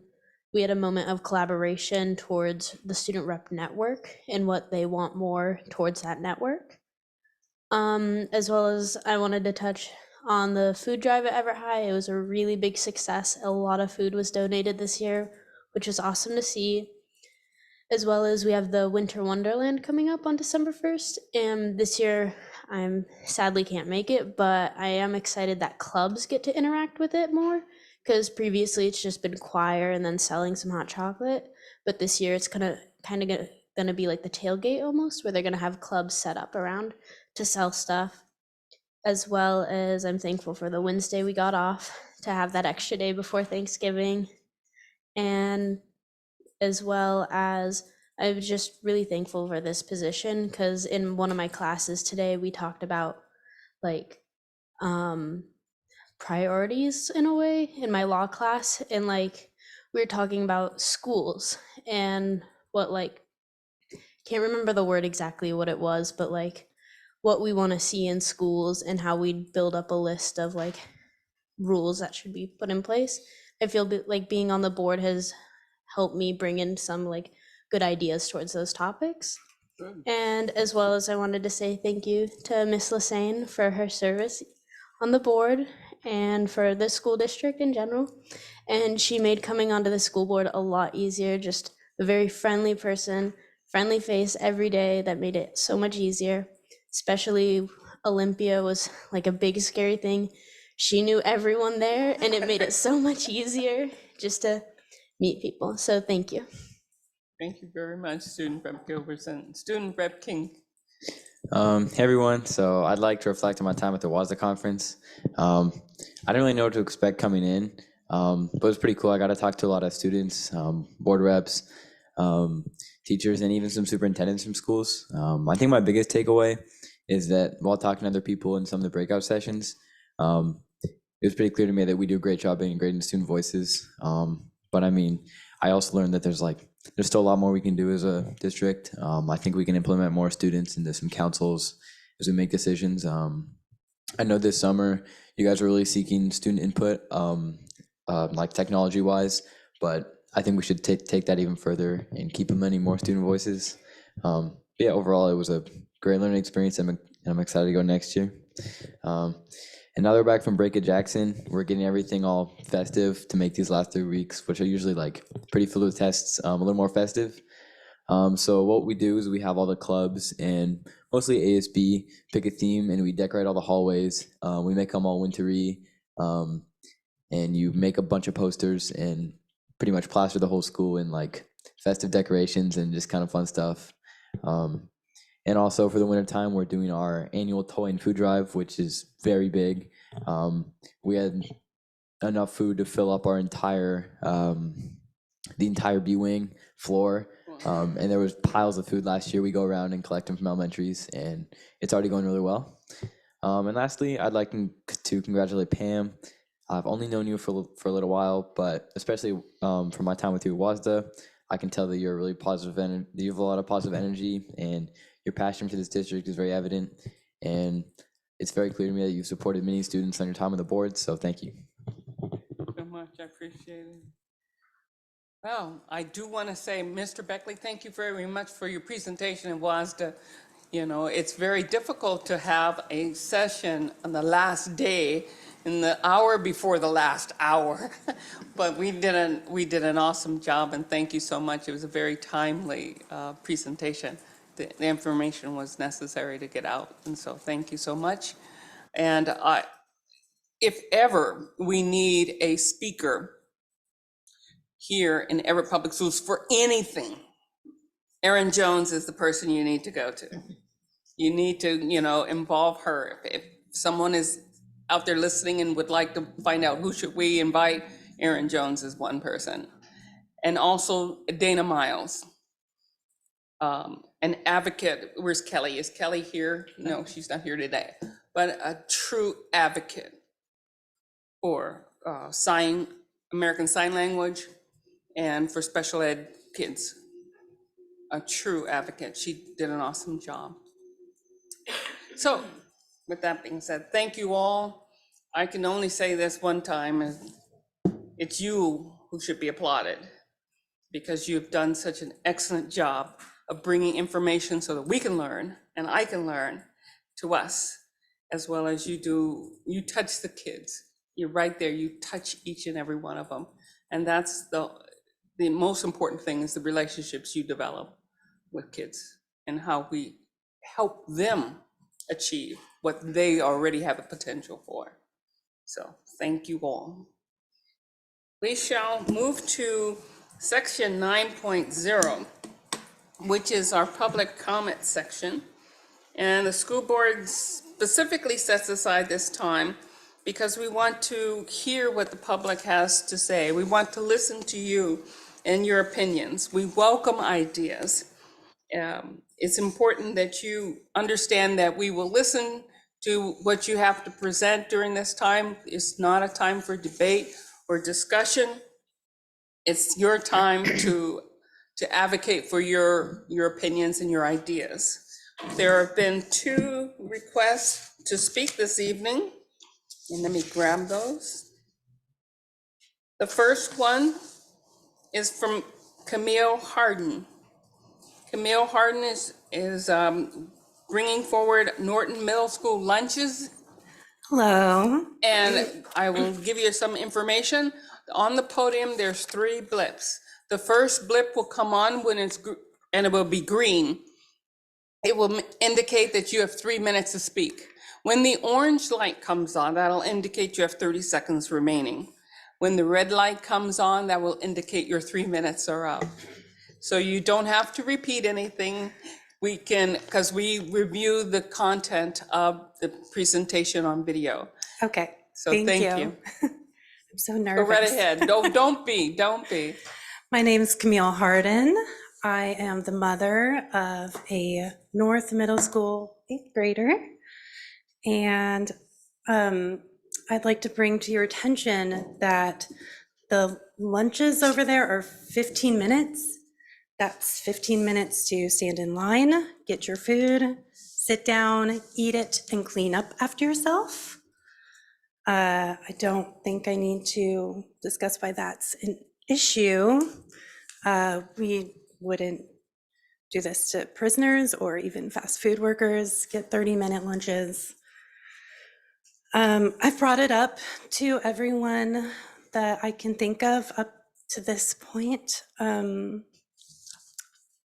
we had a moment of collaboration towards the student rep network and what they want more towards that network. As well as I wanted to touch on the food drive at Everett High. It was a really big success. A lot of food was donated this year, which is awesome to see. As well as we have the Winter Wonderland coming up on December 1st. And this year, I sadly can't make it, but I am excited that clubs get to interact with it more, because previously it's just been choir and then selling some hot chocolate. But this year it's kind of gonna be like the tailgate almost, where they're gonna have clubs set up around to sell stuff. As well as I'm thankful for the Wednesday we got off to have that extra day before Thanksgiving. And as well as I was just really thankful for this position, because in one of my classes today, we talked about like priorities in a way in my law class. And like, we were talking about schools and what, like, can't remember the word exactly what it was, but like what we want to see in schools and how we build up a list of like rules that should be put in place. I feel like being on the board has helped me bring in some like good ideas towards those topics. Good. And as well as I wanted to say thank you to Miss Lassane for her service on the board and for the school district in general. And she made coming onto the school board a lot easier, just a very friendly person, friendly face every day that made it so much easier. Especially Olympia was like a big scary thing. She knew everyone there and it made it so much easier just to meet people. So thank you. Thank you very much, Student Rep Gilbertson. Student Rep King. Hey everyone, so I'd like to reflect on my time at the WASDA conference. I didn't really know what to expect coming in, but it was pretty cool. I got to talk to a lot of students, board reps, teachers, and even some superintendents from schools. I think my biggest takeaway is that while talking to other people in some of the breakout sessions, it was pretty clear to me that we do a great job being integrating student voices. But I mean, I also learned that there's like there's still a lot more we can do as a district. I think we can implement more students into some councils as we make decisions. I know this summer you guys are really seeking student input, like technology wise, but I think we should take that even further and keep implementing more student voices. Yeah, overall, it was a great learning experience, and I'm excited to go next year. And now they're back from break at Jackson. We're getting everything all festive to make these last 3 weeks, which are usually like pretty filled with tests, a little more festive. So what we do is we have all the clubs and mostly ASB pick a theme, and we decorate all the hallways. We make them all wintry, and you make a bunch of posters and pretty much plaster the whole school in like festive decorations and just kind of fun stuff. And also for the winter time, we're doing our annual toy and food drive, which is very big. We had enough food to fill up our entire the entire B wing floor. And there was piles of food last year. We go around and collect them from elementaries, and it's already going really well. And lastly, I'd like to congratulate Pam. I've only known you for a little while, but especially from my time with you at WASDA, I can tell that you're really positive and you have a lot of positive energy, and your passion for this district is very evident. And it's very clear to me that you've supported many students on your time on the board, so thank you. So much, I appreciate it. Well, I do want to say, Mr. Beckley, thank you very much for your presentation in WASDA. You know, it's very difficult to have a session on the last day in the hour before the last hour, but we did an awesome job, and thank you so much. It was a very timely presentation. The information was necessary to get out, and so thank you so much. And if ever we need a speaker here in Everett Public Schools for anything, Erin Jones is the person you need to go to. You need to, you know, involve her. If someone is out there listening and would like to find out who should we invite, Erin Jones is one person. And also Dana Miles, an advocate. Where's Kelly? Is Kelly here? No, she's not here today. But a true advocate for American Sign Language and for special ed kids. A true advocate. She did an awesome job. So with that being said, thank you all. I can only say this one time, it's you who should be applauded, because you've done such an excellent job of bringing information so that we can learn and I can learn to us, as well as you do. You touch the kids. You're right there. You touch each and every one of them. And that's the most important thing, is the relationships you develop with kids and how we help them achieve what they already have a potential for. So thank you all. We shall move to section 9.0, which is our public comment section. And the school board specifically sets aside this time because we want to hear what the public has to say. We want to listen to you and your opinions. We welcome ideas. It's important that you understand that we will listen to what you have to present during this time. It's not a time for debate or discussion. It's your time to advocate for your opinions and your ideas. There have been 2 requests to speak this evening, and let me grab those. The first one is from Camille Harden. Camille Harden is bringing forward Norton Middle School lunches. Hello. And I will give you some information. On the podium, there's 3 blips. The first blip will come on when and it will be green. It will indicate that you have 3 minutes to speak. When the orange light comes on, that'll indicate you have 30 seconds remaining. When the red light comes on, that will indicate your 3 minutes are up. So you don't have to repeat anything. We can, because we review the content of the presentation on video. Okay. So thank you. I'm so nervous. Go right ahead. Don't be. My name is Camille Harden. I am the mother of a North Middle School 8th grader. And I'd like to bring to your attention that the lunches over there are 15 minutes. That's 15 minutes to stand in line, get your food, sit down, eat it, and clean up after yourself. I don't think I need to discuss why that's an issue. We wouldn't do this to prisoners or even fast food workers, get 30-minute lunches. I've brought it up to everyone that I can think of up to this point.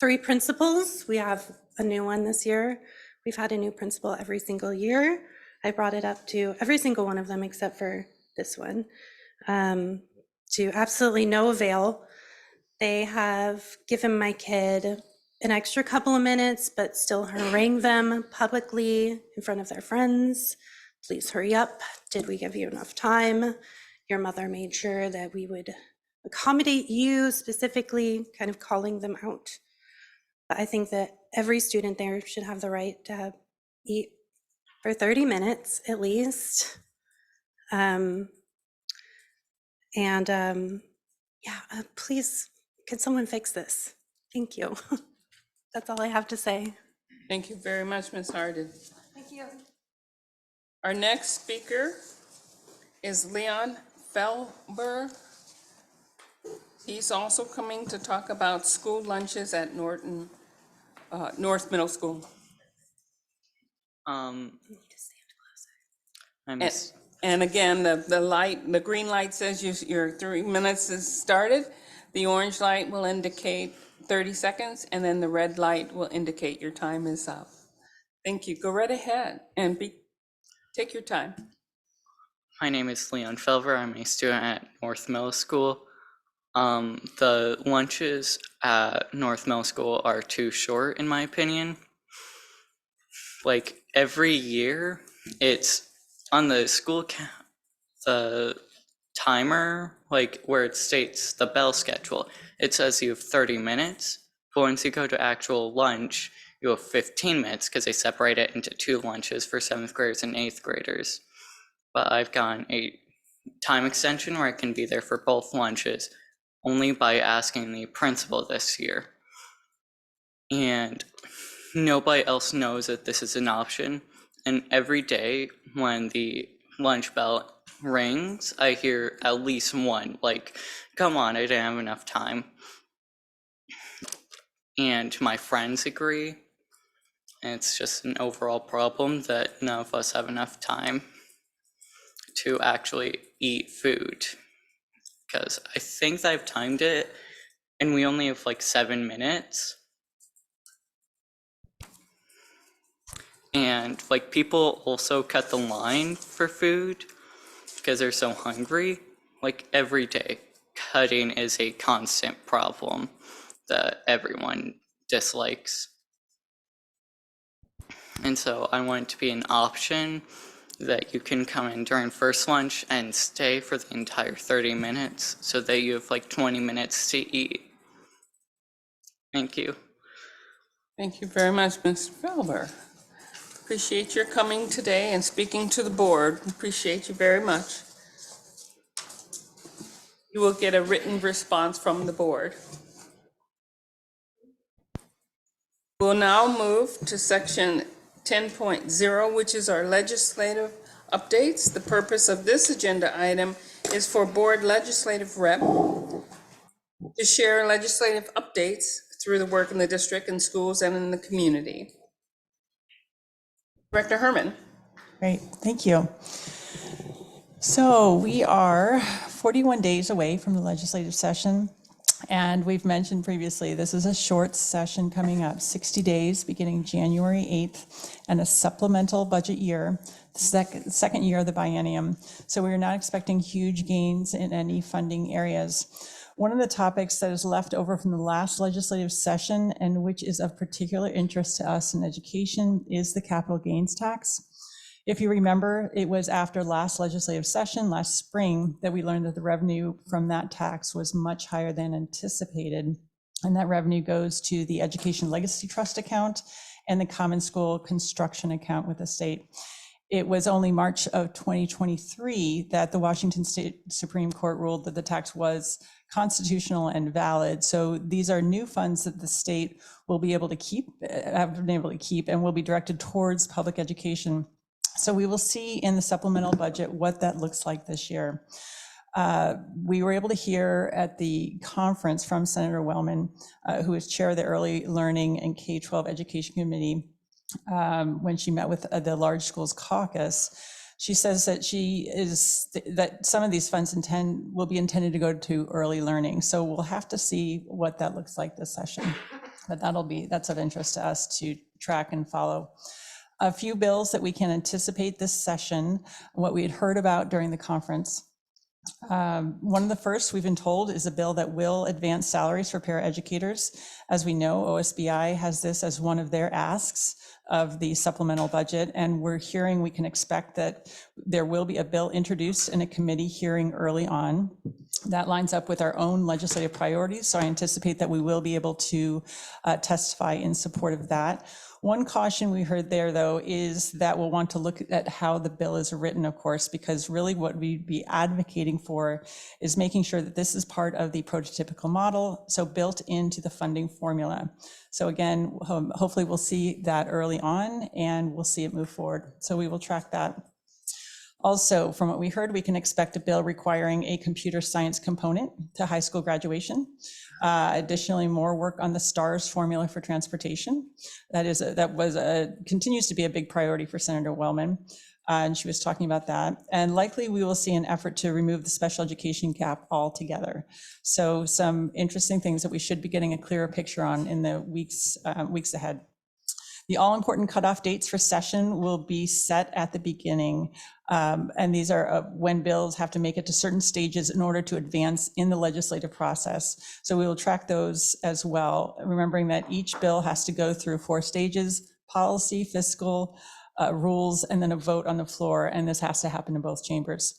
3 principals, we have a new one this year. We've had a new principal every single year. I brought it up to every single one of them except for this one, to absolutely no avail. They have given my kid an extra couple of minutes, but still harangue them publicly in front of their friends. Please hurry up. Did we give you enough time? Your mother made sure that we would accommodate you specifically, kind of calling them out. But I think that every student there should have the right to eat for 30 minutes at least. Please, can someone fix this? Thank you. That's all I have to say. Thank you very much, Ms. Harden. Thank you. Our next speaker is Leon Felber. He's also coming to talk about school lunches at North Middle School. And again, the green light says your 3 minutes is started. The orange light will indicate 30 seconds, and then the red light will indicate your time is up. Thank you. Go right ahead and take your time. My name is Leon Felver. I'm a student at North Middle School. The lunches at North Middle School are too short, in my opinion. Like every year, it's on the school the timer, like where it states the bell schedule. It says you have 30 minutes, but once you go to actual lunch, you have 15 minutes because they separate it into 2 lunches for 7th graders and 8th graders. But I've gotten a time extension where I can be there for both lunches only by asking the principal this year. And nobody else knows that this is an option. And every day when the lunch bell rings, I hear at least one, like, come on, I didn't have enough time. And my friends agree. And it's just an overall problem that none of us have enough time to actually eat food. Because I think that I've timed it and we only have like 7 minutes. And like people also cut the line for food because they're so hungry. Like every day, cutting is a constant problem that everyone dislikes. And so I want it to be an option that you can come in during first lunch and stay for the entire 30 minutes so that you have like 20 minutes to eat. Thank you. Thank you very much, Mr. Felber. Appreciate your coming today and speaking to the board. Appreciate you very much. You will get a written response from the board. We'll now move to section 10.0, which is our legislative updates. The purpose of this agenda item is for board legislative rep to share legislative updates through the work in the district and schools and in the community. Director Herman. Great, thank you. So we are 41 days away from the legislative session. And we've mentioned previously, this is a short session coming up, 60 days, beginning January 8th, and a supplemental budget year, the second year of the biennium. So we're not expecting huge gains in any funding areas. One of the topics that is left over from the last legislative session, and which is of particular interest to us in education, is the capital gains tax. If you remember, it was after last legislative session, last spring, that we learned that the revenue from that tax was much higher than anticipated. And that revenue goes to the Education Legacy Trust account and the Common School Construction account with the state. It was only March of 2023 that the Washington State Supreme Court ruled that the tax was constitutional and valid. So these are new funds that the state will be able to keep, have been able to keep, and will be directed towards public education. So we will see in the supplemental budget what that looks like this year. We were able to hear at the conference from Senator Wellman, who is chair of the Early Learning and K-12 Education Committee, when she met with the Large Schools Caucus. She says that that some of these funds will be intended to go to early learning. So we'll have to see what that looks like this session. But that's of interest to us to track and follow. A few bills that we can anticipate this session, what we had heard about during the conference. One of the first we've been told is a bill that will advance salaries for paraeducators. As we know, OSBI has this as one of their asks of the supplemental budget, and we can expect that there will be a bill introduced in a committee hearing early on. That lines up with our own legislative priorities, so I anticipate that we will be able to testify in support of that. One caution we heard there, though, is that we'll want to look at how the bill is written, of course, because really what we'd be advocating for is making sure that this is part of the prototypical model, so built into the funding formula. So again, hopefully we'll see that early on and we'll see it move forward. So we will track that. Also, from what we heard, we can expect a bill requiring a computer science component to high school graduation. Additionally, more work on the STARS formula for transportation. That continues to be a big priority for Senator Wellman, and she was talking about that. And likely we will see an effort to remove the special education gap altogether. So some interesting things that we should be getting a clearer picture on in the weeks ahead. The all-important cutoff dates for session will be set at the beginning. And these are when bills have to make it to certain stages in order to advance in the legislative process. So we will track those as well, remembering that each bill has to go through 4 stages: policy, fiscal, rules, and then a vote on the floor. And this has to happen in both chambers.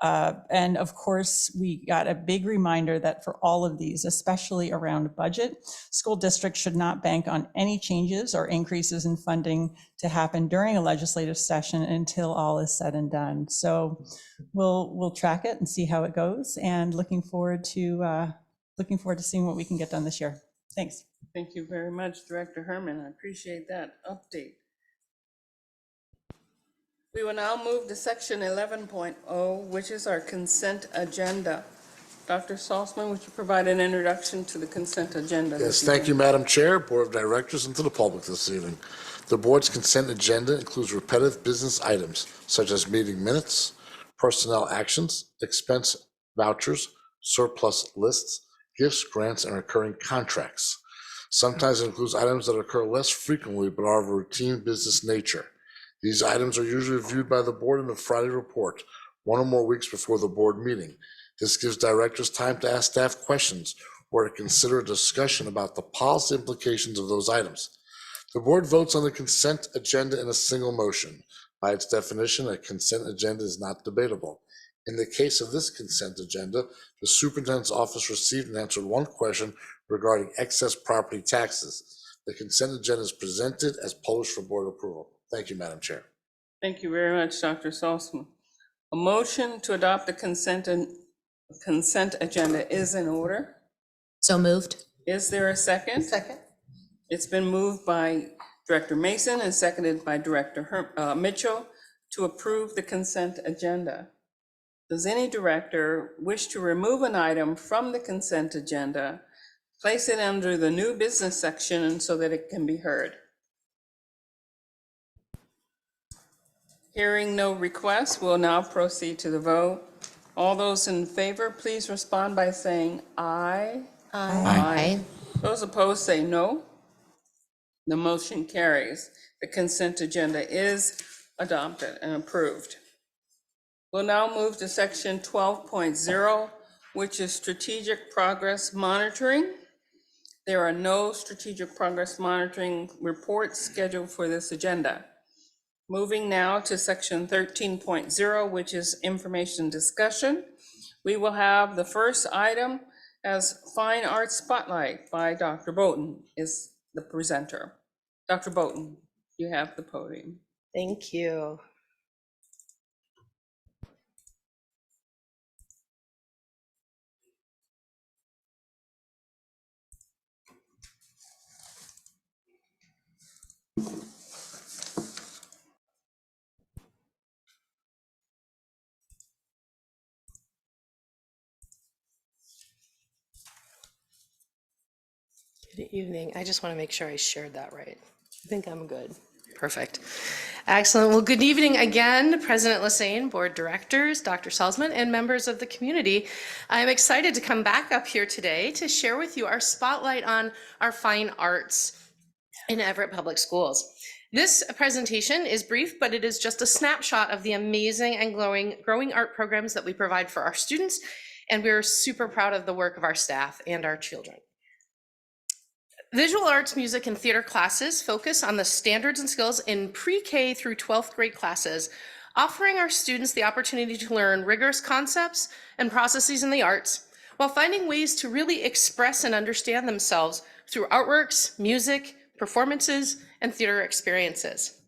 And of course, we got a big reminder that for all of these, especially around budget, school districts should not bank on any changes or increases in funding to happen during a legislative session until all is said and done. So we'll track it and see how it goes, and looking forward to seeing what we can get done this year. Thanks. Thank you very much, Director Herman. I appreciate that update. We will now move to section 11.0, which is our consent agenda. Dr. Salzman, would you provide an introduction to the consent agenda? Yes, thank you, Madam Chair, Board of Directors, and to the public this evening. The board's consent agenda includes repetitive business items such as meeting minutes, personnel actions, expense vouchers, surplus lists, gifts, grants, and recurring contracts. Sometimes it includes items that occur less frequently but are of a routine business nature. These items are usually reviewed by the board in the Friday report, 1 or more weeks before the board meeting. This gives directors time to ask staff questions or to consider a discussion about the policy implications of those items. The board votes on the consent agenda in a single motion. By its definition, a consent agenda is not debatable. In the case of this consent agenda, the superintendent's office received and answered 1 question regarding excess property taxes. The consent agenda is presented as published for board approval. Thank you, Madam Chair. Thank you very much, Dr. Salzman. A motion to adopt the consent agenda is in order. So moved. Is there a second? Second. It's been moved by Director Mason and seconded by Director Mitchell to approve the consent agenda. Does any director wish to remove an item from the consent agenda, place it under the new business section so that it can be heard? Hearing no requests, we'll now proceed to the vote. All those in favor, please respond by saying aye. Aye. Those opposed say no. The motion carries. The consent agenda is adopted and approved. We'll now move to section 12.0, which is strategic progress monitoring. There are no strategic progress monitoring reports scheduled for this agenda. Moving now to section 13.0, which is information discussion. We will have the first item as Fine Arts Spotlight by Dr. Bowden is the presenter. Dr. Bowden, you have the podium. Thank you. Good evening. I just want to make sure I shared that right. I think I'm good. Perfect. Excellent. Well, good evening again, President Lassane, board directors, Dr. Salzman, and members of the community. I'm excited to come back up here today to share with you our spotlight on our fine arts in Everett Public Schools. This presentation is brief, but it is just a snapshot of the amazing and growing art programs that we provide for our students, and we're super proud of the work of our staff and our children. Visual arts, music, and theater classes focus on the standards and skills in pre-K through 12th grade classes, offering our students the opportunity to learn rigorous concepts and processes in the arts, while finding ways to really express and understand themselves through artworks, music, performances, and theater experiences.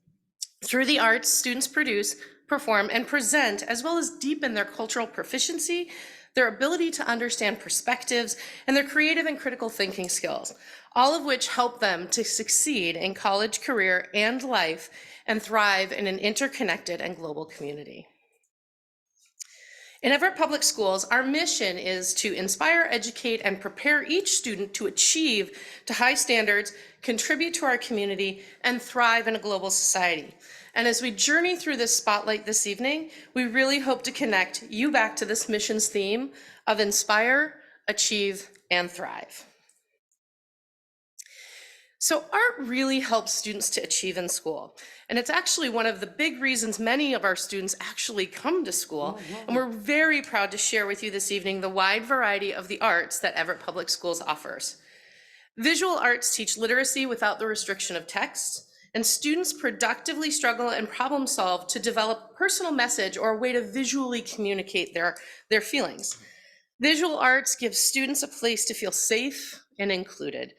Through the arts, students produce, perform, and present, as well as deepen their cultural proficiency, their ability to understand perspectives, and their creative and critical thinking skills, all of which help them to succeed in college, career, and life, and thrive in an interconnected and global community. In Everett Public Schools, our mission is to inspire, educate, and prepare each student to achieve to high standards, contribute to our community, and thrive in a global society. And as we journey through this spotlight this evening, we really hope to connect you back to this mission's theme of inspire, achieve, and thrive. So art really helps students to achieve in school. And it's actually one of the big reasons many of our students actually come to school. And we're very proud to share with you this evening the wide variety of the arts that Everett Public Schools offers. Visual arts teach literacy without the restriction of text, and students productively struggle and problem solve to develop personal message or a way to visually communicate their feelings. Visual arts give students a place to feel safe and included.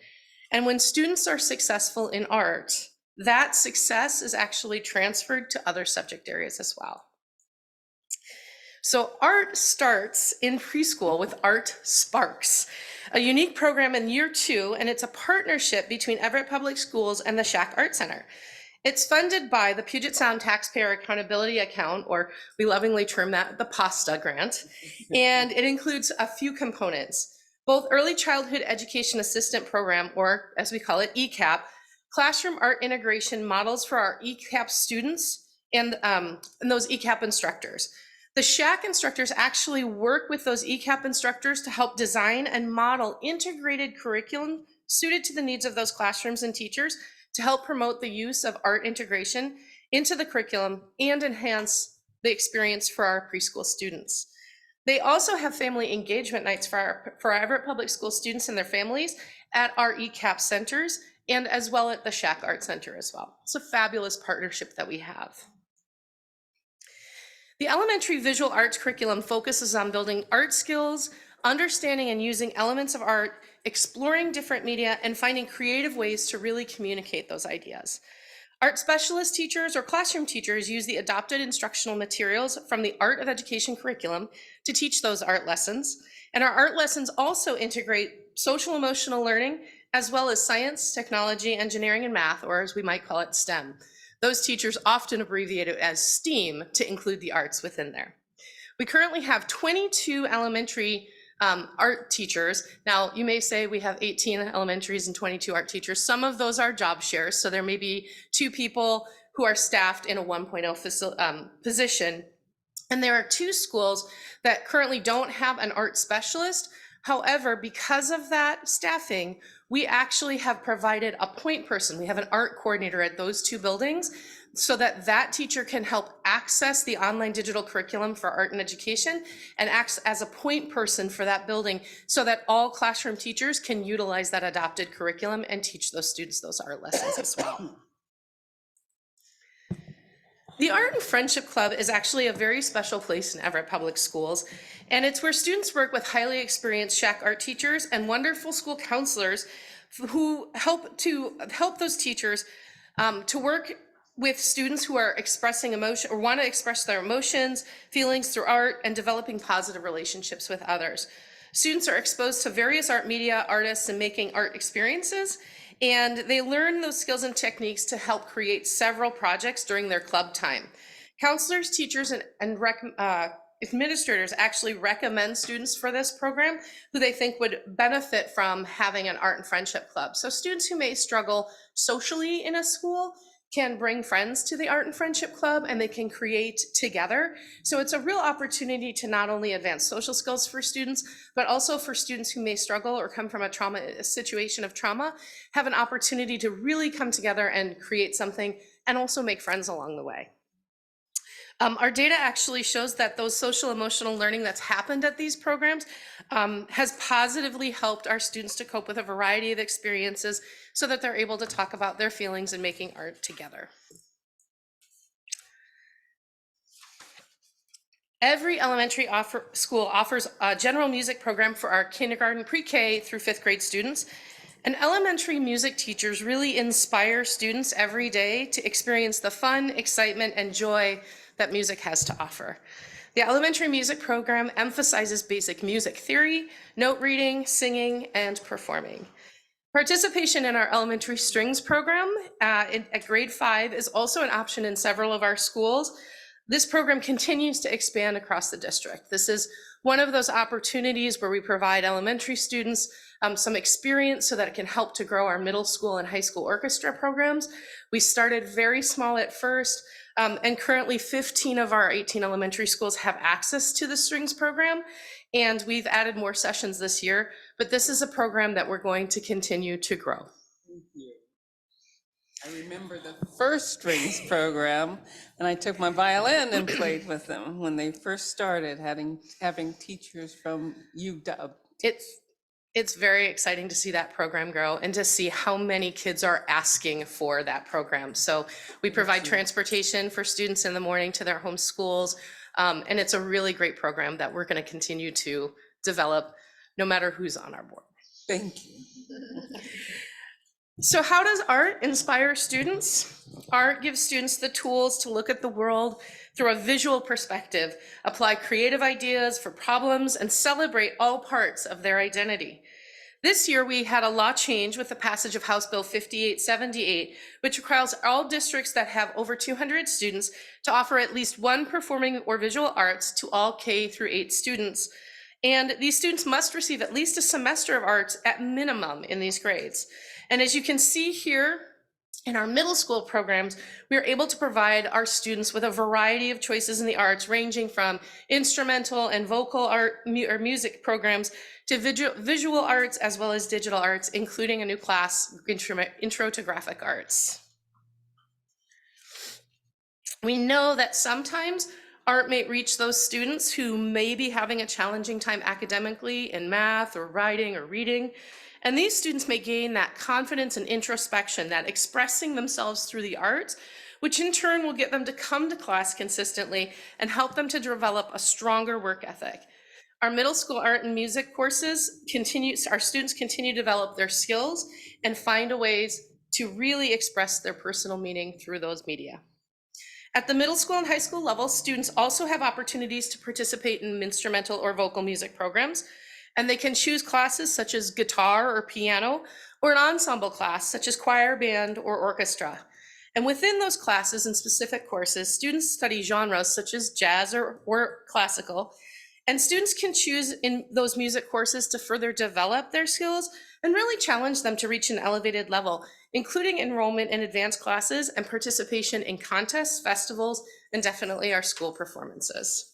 And when students are successful in art, that success is actually transferred to other subject areas as well. So art starts in preschool with Art Sparks, a unique program in year 2, and it's a partnership between Everett Public Schools and the Shack Art Center. It's funded by the Puget Sound Taxpayer Accountability Account, or we lovingly term that the PASTA grant, and it includes a few components. Both Early Childhood Education Assistant Program, or as we call it, ECAP, classroom art integration models for our ECAP students and those ECAP instructors. The Shack instructors actually work with those ECAP instructors to help design and model integrated curriculum suited to the needs of those classrooms and teachers to help promote the use of art integration into the curriculum and enhance the experience for our preschool students. They also have family engagement nights for our Everett Public School students and their families at our ECAP centers and as well at the Shack Art Center as well. It's a fabulous partnership that we have. The elementary visual arts curriculum focuses on building art skills, understanding and using elements of art, exploring different media, and finding creative ways to really communicate those ideas. Art specialist teachers or classroom teachers use the adopted instructional materials from the Art of Education curriculum to teach those art lessons. And our art lessons also integrate social emotional learning, as well as science, technology, engineering, and math, or as we might call it, STEM. Those teachers often abbreviate it as STEAM to include the arts within there. We currently have 22 elementary art teachers. Now, you may say we have 18 elementaries and 22 art teachers. Some of those are job shares, so there may be 2 people who are staffed in a 1.0 position. And there are 2 schools that currently don't have an art specialist. However, because of that staffing, we actually have provided a point person. We have an art coordinator at those 2 buildings so that that teacher can help access the online digital curriculum for art and education and acts as a point person for that building so that all classroom teachers can utilize that adopted curriculum and teach those students those art lessons as well. The Art and Friendship Club is actually a very special place in Everett Public Schools, and it's where students work with highly experienced Shack art teachers and wonderful school counselors who help those teachers to work with students who are expressing emotion or want to express their emotions, feelings through art, and developing positive relationships with others. Students are exposed to various art media, artists, and making art experiences, And they learn those skills and techniques to help create several projects during their club time. Counselors, teachers, and administrators actually recommend students for this program who they think would benefit from having an art and friendship club. So students who may struggle socially in a school can bring friends to the art and friendship club and they can create together. So it's a real opportunity to not only advance social skills for students, but also for students who may struggle or come from a situation of trauma, have an opportunity to really come together and create something and also make friends along the way. Our data actually shows that those social emotional learning that's happened at these programs has positively helped our students to cope with a variety of experiences so that they're able to talk about their feelings and making art together. Every elementary school offers a general music program for our kindergarten, pre-K through 5th grade students. And elementary music teachers really inspire students every day to experience the fun, excitement, and joy that music has to offer. The elementary music program emphasizes basic music theory, note reading, singing, and performing. Participation in our elementary strings program at grade 5 is also an option in several of our schools. This program continues to expand across the district. This is one of those opportunities where we provide elementary students some experience so that it can help to grow our middle school and high school orchestra programs. We started very small at first, and currently 15 of our 18 elementary schools have access to the strings program, and we've added more sessions this year, but this is a program that we're going to continue to grow. Thank you. I remember the first strings program, and I took my violin and played with them when they first started having teachers from UW. It's very exciting to see that program grow and to see how many kids are asking for that program. So we provide transportation for students in the morning to their home schools, and it's a really great program that we're going to continue to develop no matter who's on our board. Thank you. So how does art inspire students? Art gives students the tools to look at the world through a visual perspective, apply creative ideas for problems, and celebrate all parts of their identity. This year, we had a law change with the passage of House Bill 5878, which requires all districts that have over 200 students to offer at least one performing or visual arts to all K through 8 students. And these students must receive at least a semester of arts at minimum in these grades. And as you can see here, in our middle school programs, we are able to provide our students with a variety of choices in the arts, ranging from instrumental and vocal art or music programs to visual arts, as well as digital arts, including a new class, Intro to Graphic Arts. We know that sometimes art may reach those students who may be having a challenging time academically in math or writing or reading. And these students may gain that confidence and introspection, that expressing themselves through the arts, which in turn will get them to come to class consistently and help them to develop a stronger work ethic. Our middle school art and music courses our students continue to develop their skills and find ways to really express their personal meaning through those media. At the middle school and high school level, students also have opportunities to participate in instrumental or vocal music programs, and they can choose classes such as guitar or piano, or an ensemble class such as choir, band, or orchestra. And within those classes and specific courses, students study genres such as jazz or classical, and students can choose in those music courses to further develop their skills and really challenge them to reach an elevated level, including enrollment in advanced classes and participation in contests, festivals, and definitely our school performances.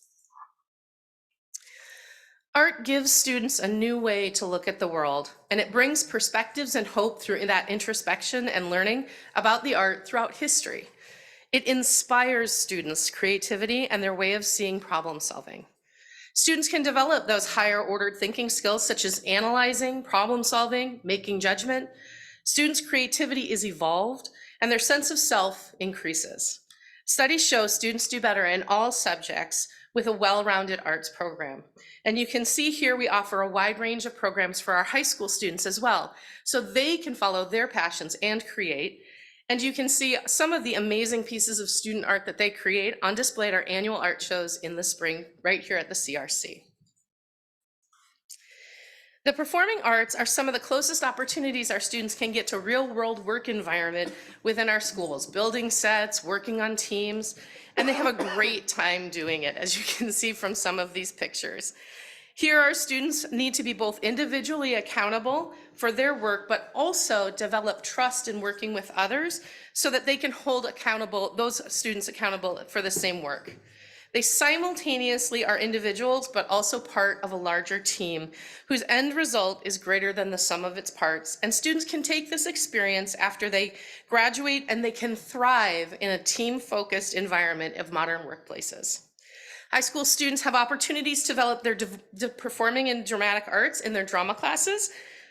Art gives students a new way to look at the world, and it brings perspectives and hope through that introspection and learning about the art throughout history. It inspires students' creativity and their way of seeing problem solving. Students can develop those higher ordered thinking skills such as analyzing, problem solving, making judgment. Students' creativity is evolved and their sense of self increases. Studies show students do better in all subjects with a well-rounded arts program. And you can see here we offer a wide range of programs for our high school students as well, so they can follow their passions and create. And you can see some of the amazing pieces of student art that they create on display at our annual art shows in the spring, right here at the CRC. The performing arts are some of the closest opportunities our students can get to real-world work environment within our schools, building sets, working on teams, and they have a great time doing it, as you can see from some of these pictures. Here, our students need to be both individually accountable for their work, but also develop trust in working with others so that they can hold accountable, those students accountable for the same work. They simultaneously are individuals, but also part of a larger team whose end result is greater than the sum of its parts. And students can take this experience after they graduate and they can thrive in a team-focused environment of modern workplaces. High school students have opportunities to develop their performing in dramatic arts in their drama classes.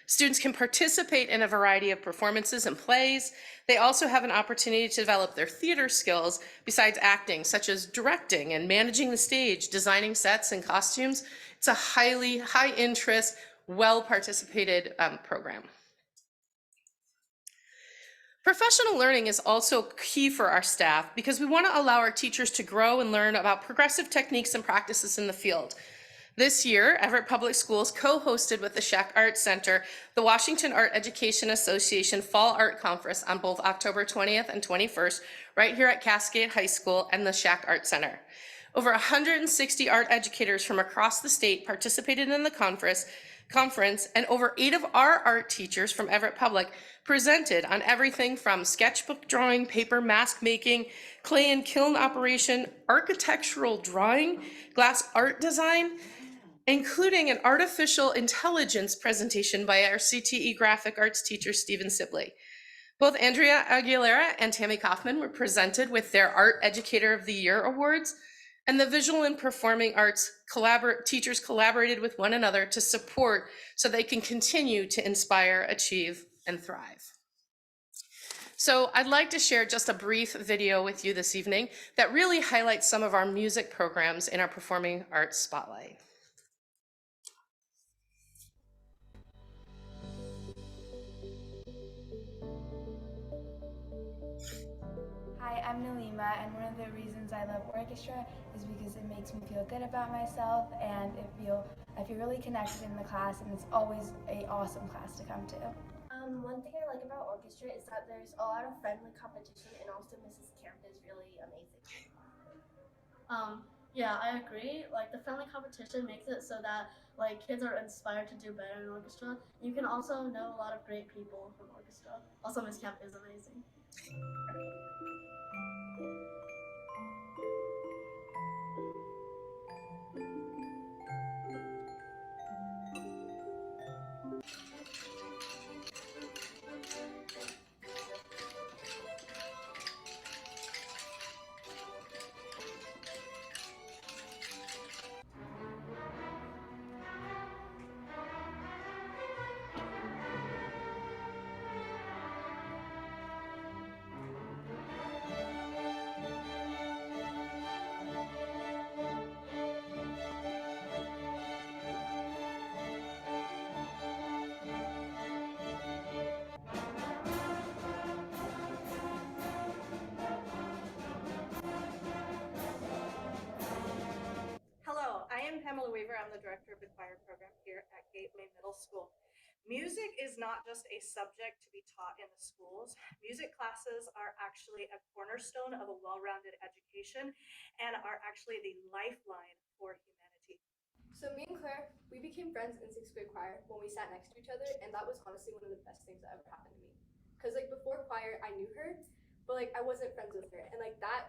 Students can participate in a variety of performances and plays. They also have an opportunity to develop their theater skills besides acting, such as directing and managing the stage, designing sets and costumes. It's a highly high interest, well participated program. Professional learning is also key for our staff because we want to allow our teachers to grow and learn about progressive techniques and practices in the field. This year, Everett Public Schools co-hosted with the Shack Art Center the Washington Art Education Association Fall Art Conference on both October 20th and 21st, right here at Cascade High School and the Shack Art Center. Over 160 art educators from across the state participated in the conference, and over 8 of our art teachers from Everett Public presented on everything from sketchbook drawing, paper mask making, clay and kiln operation, architectural drawing, glass art design, including an artificial intelligence presentation by our CTE graphic arts teacher, Stephen Sibley. Both Andrea Aguilera and Tammy Kaufman were presented with their Art Educator of the Year awards, and the visual and performing arts teachers collaborated with one another to support so they can continue to inspire, achieve, and thrive. So I'd like to share just a brief video with you this evening that really highlights some of our music programs in our Performing Arts Spotlight. Hi, I'm Nalima, and one of the reasons I love orchestra is because it makes me feel good about myself, and I feel really connected in the class, and it's always an awesome class to come to. One thing I like about orchestra is that there's a lot of friendly competition, and also Mrs. Camp is really amazing. Yeah, I agree. Like, the friendly competition makes it so that like kids are inspired to do better in orchestra. You can also know a lot of great people from orchestra. Also, Miss Camp is amazing. Hello, I am Pamela Weaver. I'm the director of the choir program here at Gateway Middle School. Music is not just a subject to be taught in the schools. Music classes are actually a cornerstone of a well-rounded education and are actually the lifeline for humanity. So me and Claire, we became friends in 6th grade choir when we sat next to each other, and that was honestly one of the best things that ever happened to me. Cause like before choir, I knew her, but like I wasn't friends with her, and like that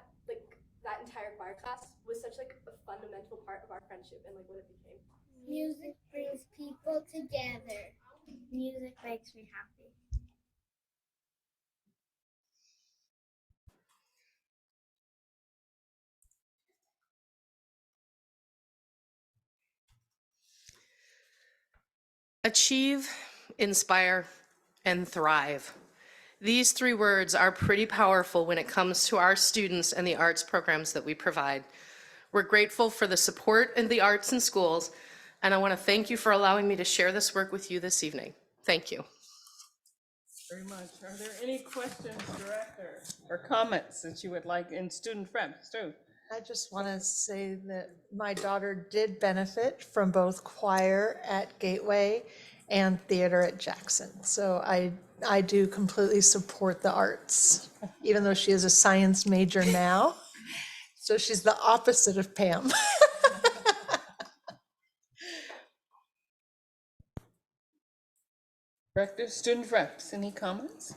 entire choir class was such like a fundamental part of our friendship and like what it became. Music brings people together. Music makes me happy. Achieve, inspire, and thrive. These 3 words are pretty powerful when it comes to our students and the arts programs that we provide. We're grateful for the support in the arts in schools, and I want to thank you for allowing me to share this work with you this evening. Thank you. Very much. Are there any questions, Director, or comments that you would like in student reps too? I just want to say that my daughter did benefit from both choir at Gateway and theater at Jackson. So I do completely support the arts, even though she is a science major now. So she's the opposite of Pam. Director, student reps, any comments?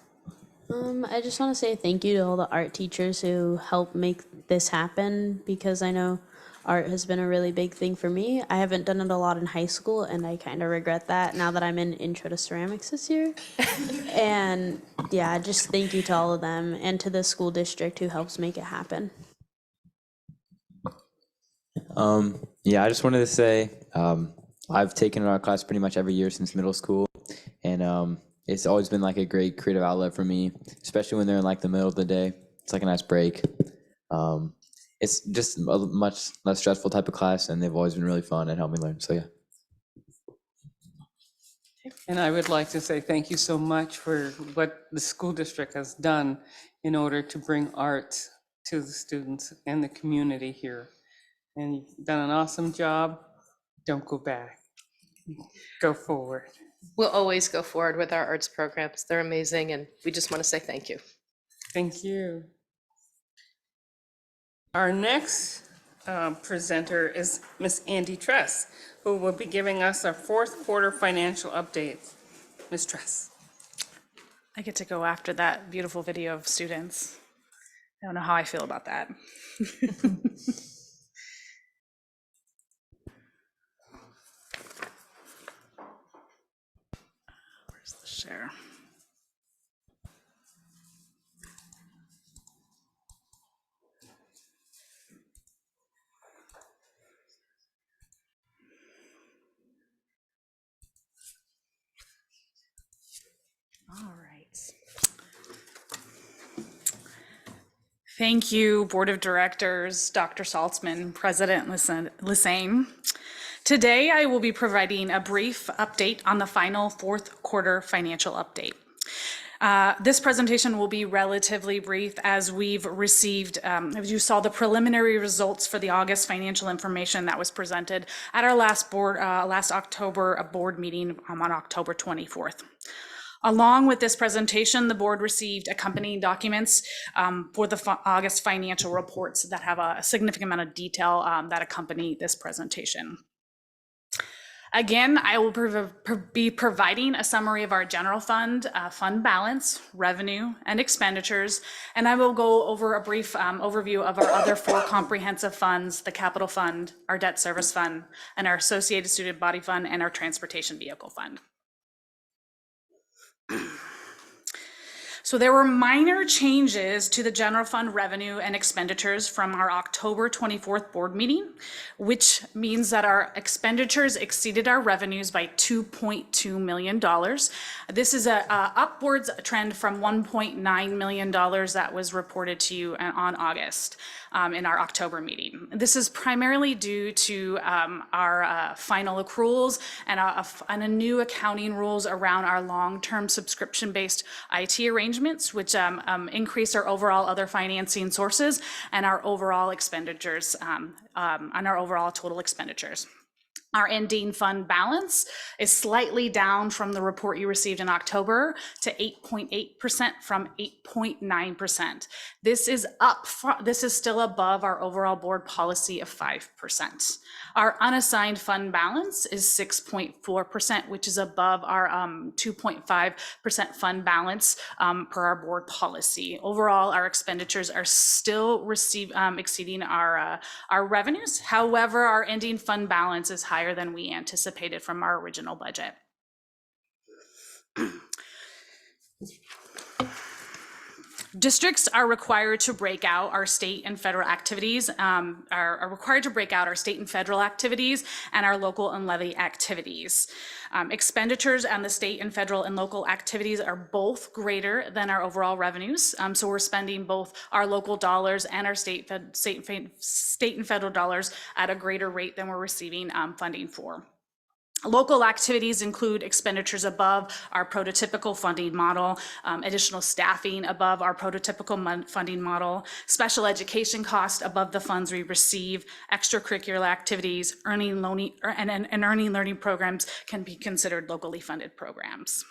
I just want to say thank you to all the art teachers who helped make this happen, because I know art has been a really big thing for me. I haven't done it a lot in high school, and I kind of regret that now that I'm in Intro to Ceramics this year. And yeah, just thank you to all of them and to the school district who helps make it happen. Yeah, I just wanted to say I've taken an art class pretty much every year since middle school, and it's always been like a great creative outlet for me, especially when they're in like the middle of the day. It's like a nice break. It's just a much less stressful type of class, and they've always been really fun and helped me learn. So yeah. And I would like to say thank you so much for what the school district has done in order to bring art to the students and the community here. And you've done an awesome job. Don't go back. Go forward. We'll always go forward with our arts programs. They're amazing, and we just want to say thank you. Thank you. Our next presenter is Ms. Andy Tress, who will be giving us our fourth quarter financial update. Ms. Tress. I get to go after that beautiful video of students. I don't know how I feel about that. Where's the share? All right. Thank you, Board of Directors, Dr. Saltzman, President Lisane. Today, I will be providing a brief update on the final fourth quarter financial update. This presentation will be relatively brief, as we've received, as you saw, the preliminary results for the August financial information that was presented at our last October board meeting on October 24th. Along with this presentation, the board received accompanying documents for the August financial reports that have a significant amount of detail that accompany this presentation. Again, I will be providing a summary of our general fund, fund balance, revenue, and expenditures, and I will go over a brief overview of our other four comprehensive funds: the capital fund, our debt service fund, and our associated student body fund, and our transportation vehicle fund. So there were minor changes to the general fund revenue and expenditures from our October 24th board meeting, which means that our expenditures exceeded our revenues by $2.2 million. This is a upwards trend from $1.9 million that was reported to you on August in our October meeting. This is primarily due to our final accruals and a new accounting rules around our long-term subscription-based IT arrangements, which increase our overall other financing sources and our overall expenditures, and our overall total expenditures. Our ending fund balance is slightly down from the report you received in October to 8.8% from 8.9%. This is this is still above our overall board policy of 5%. Our unassigned fund balance is 6.4%, which is above our 2.5% fund balance per our board policy. Overall, our expenditures are still exceeding our revenues. However, our ending fund balance is higher than we anticipated from our original budget. Districts are required to break out our state and federal activities, are required to break out our state and federal activities and our local and levy activities. Expenditures on the state and federal and local activities are both greater than our overall revenues. So we're spending both our local dollars and our state and federal dollars at a greater rate than we're receiving funding for. Local activities include expenditures above our prototypical funding model, additional staffing above our prototypical funding model, special education costs above the funds we receive, extracurricular activities, earning learning programs can be considered locally funded programs.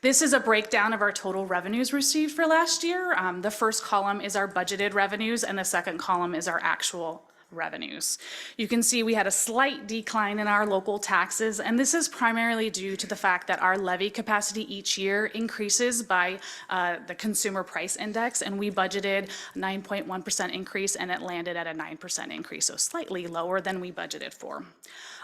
This is a breakdown of our total revenues received for last year. The first column is our budgeted revenues and the second column is our actual revenues. You can see we had a slight decline in our local taxes, and this is primarily due to the fact that our levy capacity each year increases by the consumer price index, and we budgeted 9.1% increase and it landed at a 9% increase, so slightly lower than we budgeted for.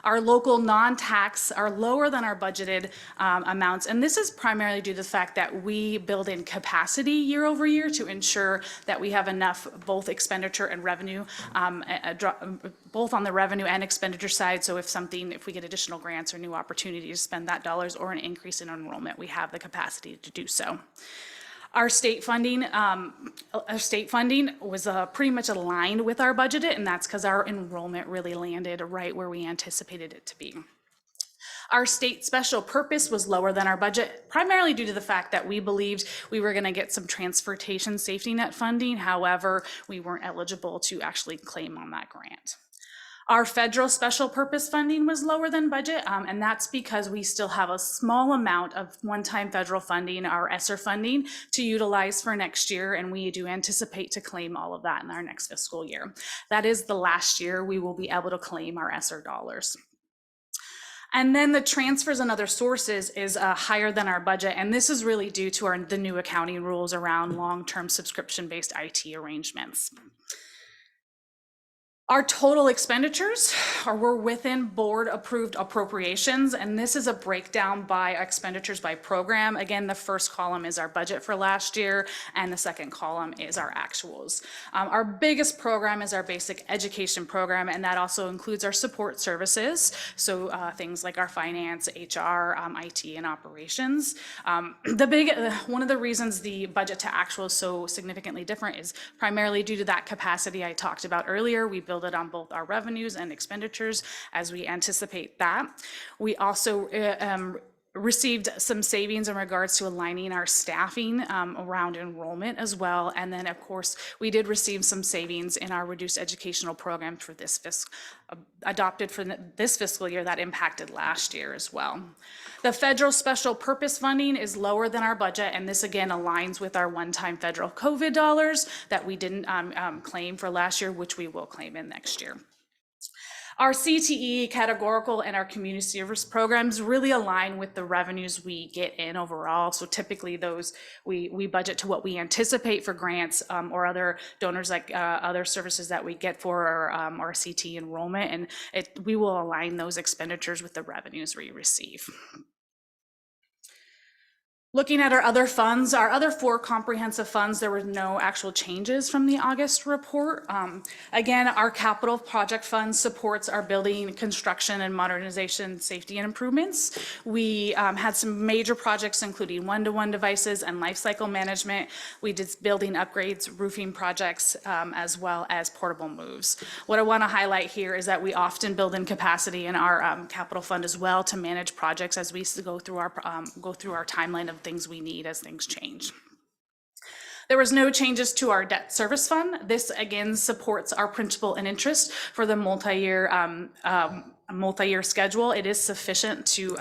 Our local non-tax are lower than our budgeted amounts, and this is primarily due to the fact that we build in capacity year over year to ensure that we have enough both expenditure and revenue, both on the revenue and expenditure side. So if we get additional grants or new opportunities to spend that dollars or an increase in enrollment, we have the capacity to do so. Our state funding was pretty much aligned with our budget, and that's because our enrollment really landed right where we anticipated it to be. Our state special purpose was lower than our budget, primarily due to the fact that we believed we were going to get some transportation safety net funding. However, we weren't eligible to actually claim on that grant. Our federal special purpose funding was lower than budget, and that's because we still have a small amount of one-time federal funding, our ESSER funding, to utilize for next year, and we do anticipate to claim all of that in our next fiscal year. That is the last year we will be able to claim our ESSER dollars. And then the transfers and other sources is higher than our budget, and this is really due to the new accounting rules around long-term subscription-based IT arrangements. Our total expenditures were within board-approved appropriations, and this is a breakdown by expenditures by program. Again, the first column is our budget for last year, and the second column is our actuals. Our biggest program is our basic education program, and that also includes our support services, so things like our finance, HR, IT, and operations. One of the reasons the budget to actual is so significantly different is primarily due to that capacity I talked about earlier. We build it on both our revenues and expenditures as we anticipate that. We also received some savings in regards to aligning our staffing around enrollment as well. And then of course, we did receive some savings in our reduced educational program for this adopted for this fiscal year that impacted last year as well. The federal special purpose funding is lower than our budget, and this again aligns with our one-time federal COVID dollars that we didn't claim for last year, which we will claim in next year. Our CTE, categorical, and our community service programs really align with the revenues we get in overall. So typically those, we budget to what we anticipate for grants or other donors, like other services that we get for our CTE enrollment, and we will align those expenditures with the revenues we receive. Looking at our other funds, our other 4 comprehensive funds, there were no actual changes from the August report. Again, our capital project fund supports our building, construction, and modernization, safety, and improvements. We had some major projects, including one-to-one devices and life cycle management. We did building upgrades, roofing projects, as well as portable moves. What I want to highlight here is that we often build in capacity in our capital fund as well to manage projects as we go through our timeline of things we need as things change. There was no changes to our debt service fund. This again supports our principal and interest for the multi-year schedule. It is sufficient to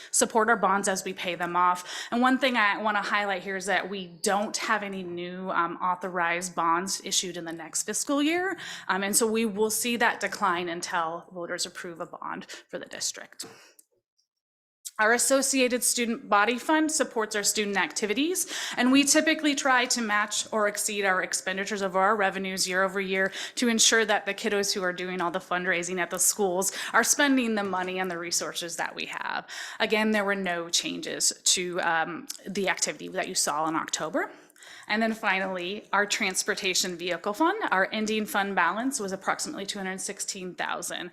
support our bonds as we pay them off. And one thing I want to highlight here is that we don't have any new authorized bonds issued in the next fiscal year. And so we will see that decline until voters approve a bond for the district. Our Associated Student Body Fund supports our student activities, and we typically try to match or exceed our expenditures of our revenues year over year to ensure that the kiddos who are doing all the fundraising at the schools are spending the money and the resources that we have. Again, there were no changes to the activity that you saw in October. And then finally, our transportation vehicle fund, our ending fund balance was approximately $216,000.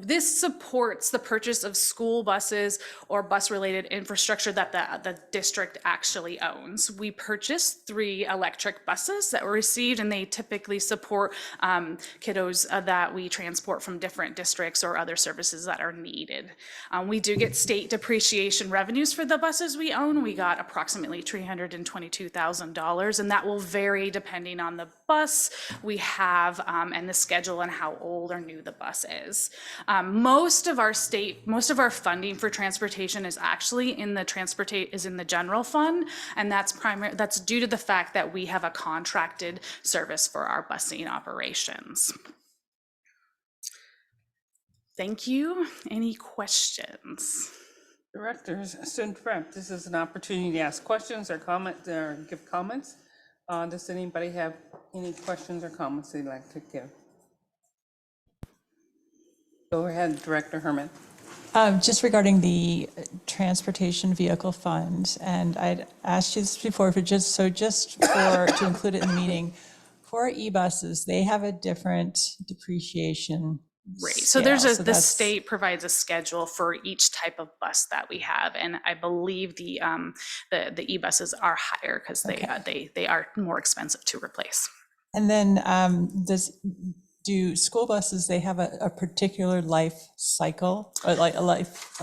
This supports the purchase of school buses or bus-related infrastructure that the district actually owns. We purchased 3 electric buses that were received, and they typically support kiddos that we transport from different districts or other services that are needed. We do get state depreciation revenues for the buses we own. We got approximately $322,000, and that will vary depending on the bus we have and the schedule and how old or new the bus is. Most of our funding for transportation is actually in the general fund, and that's due to the fact that we have a contracted service for our busing operations. Thank you. Any questions? Directors, student rep, this is an opportunity to ask questions or comment or give comments. Does anybody have any questions or comments they'd like to give? Go ahead, Director Herman. Just regarding the transportation vehicle fund, and I'd asked you this before, but just to include it in the meeting, for e-buses, they have a different depreciation. Right. So there's scale, the state provides a schedule for each type of bus that we have, and I believe the e-buses are higher because they are more expensive to replace. And then do school buses, they have a particular life cycle, or like a life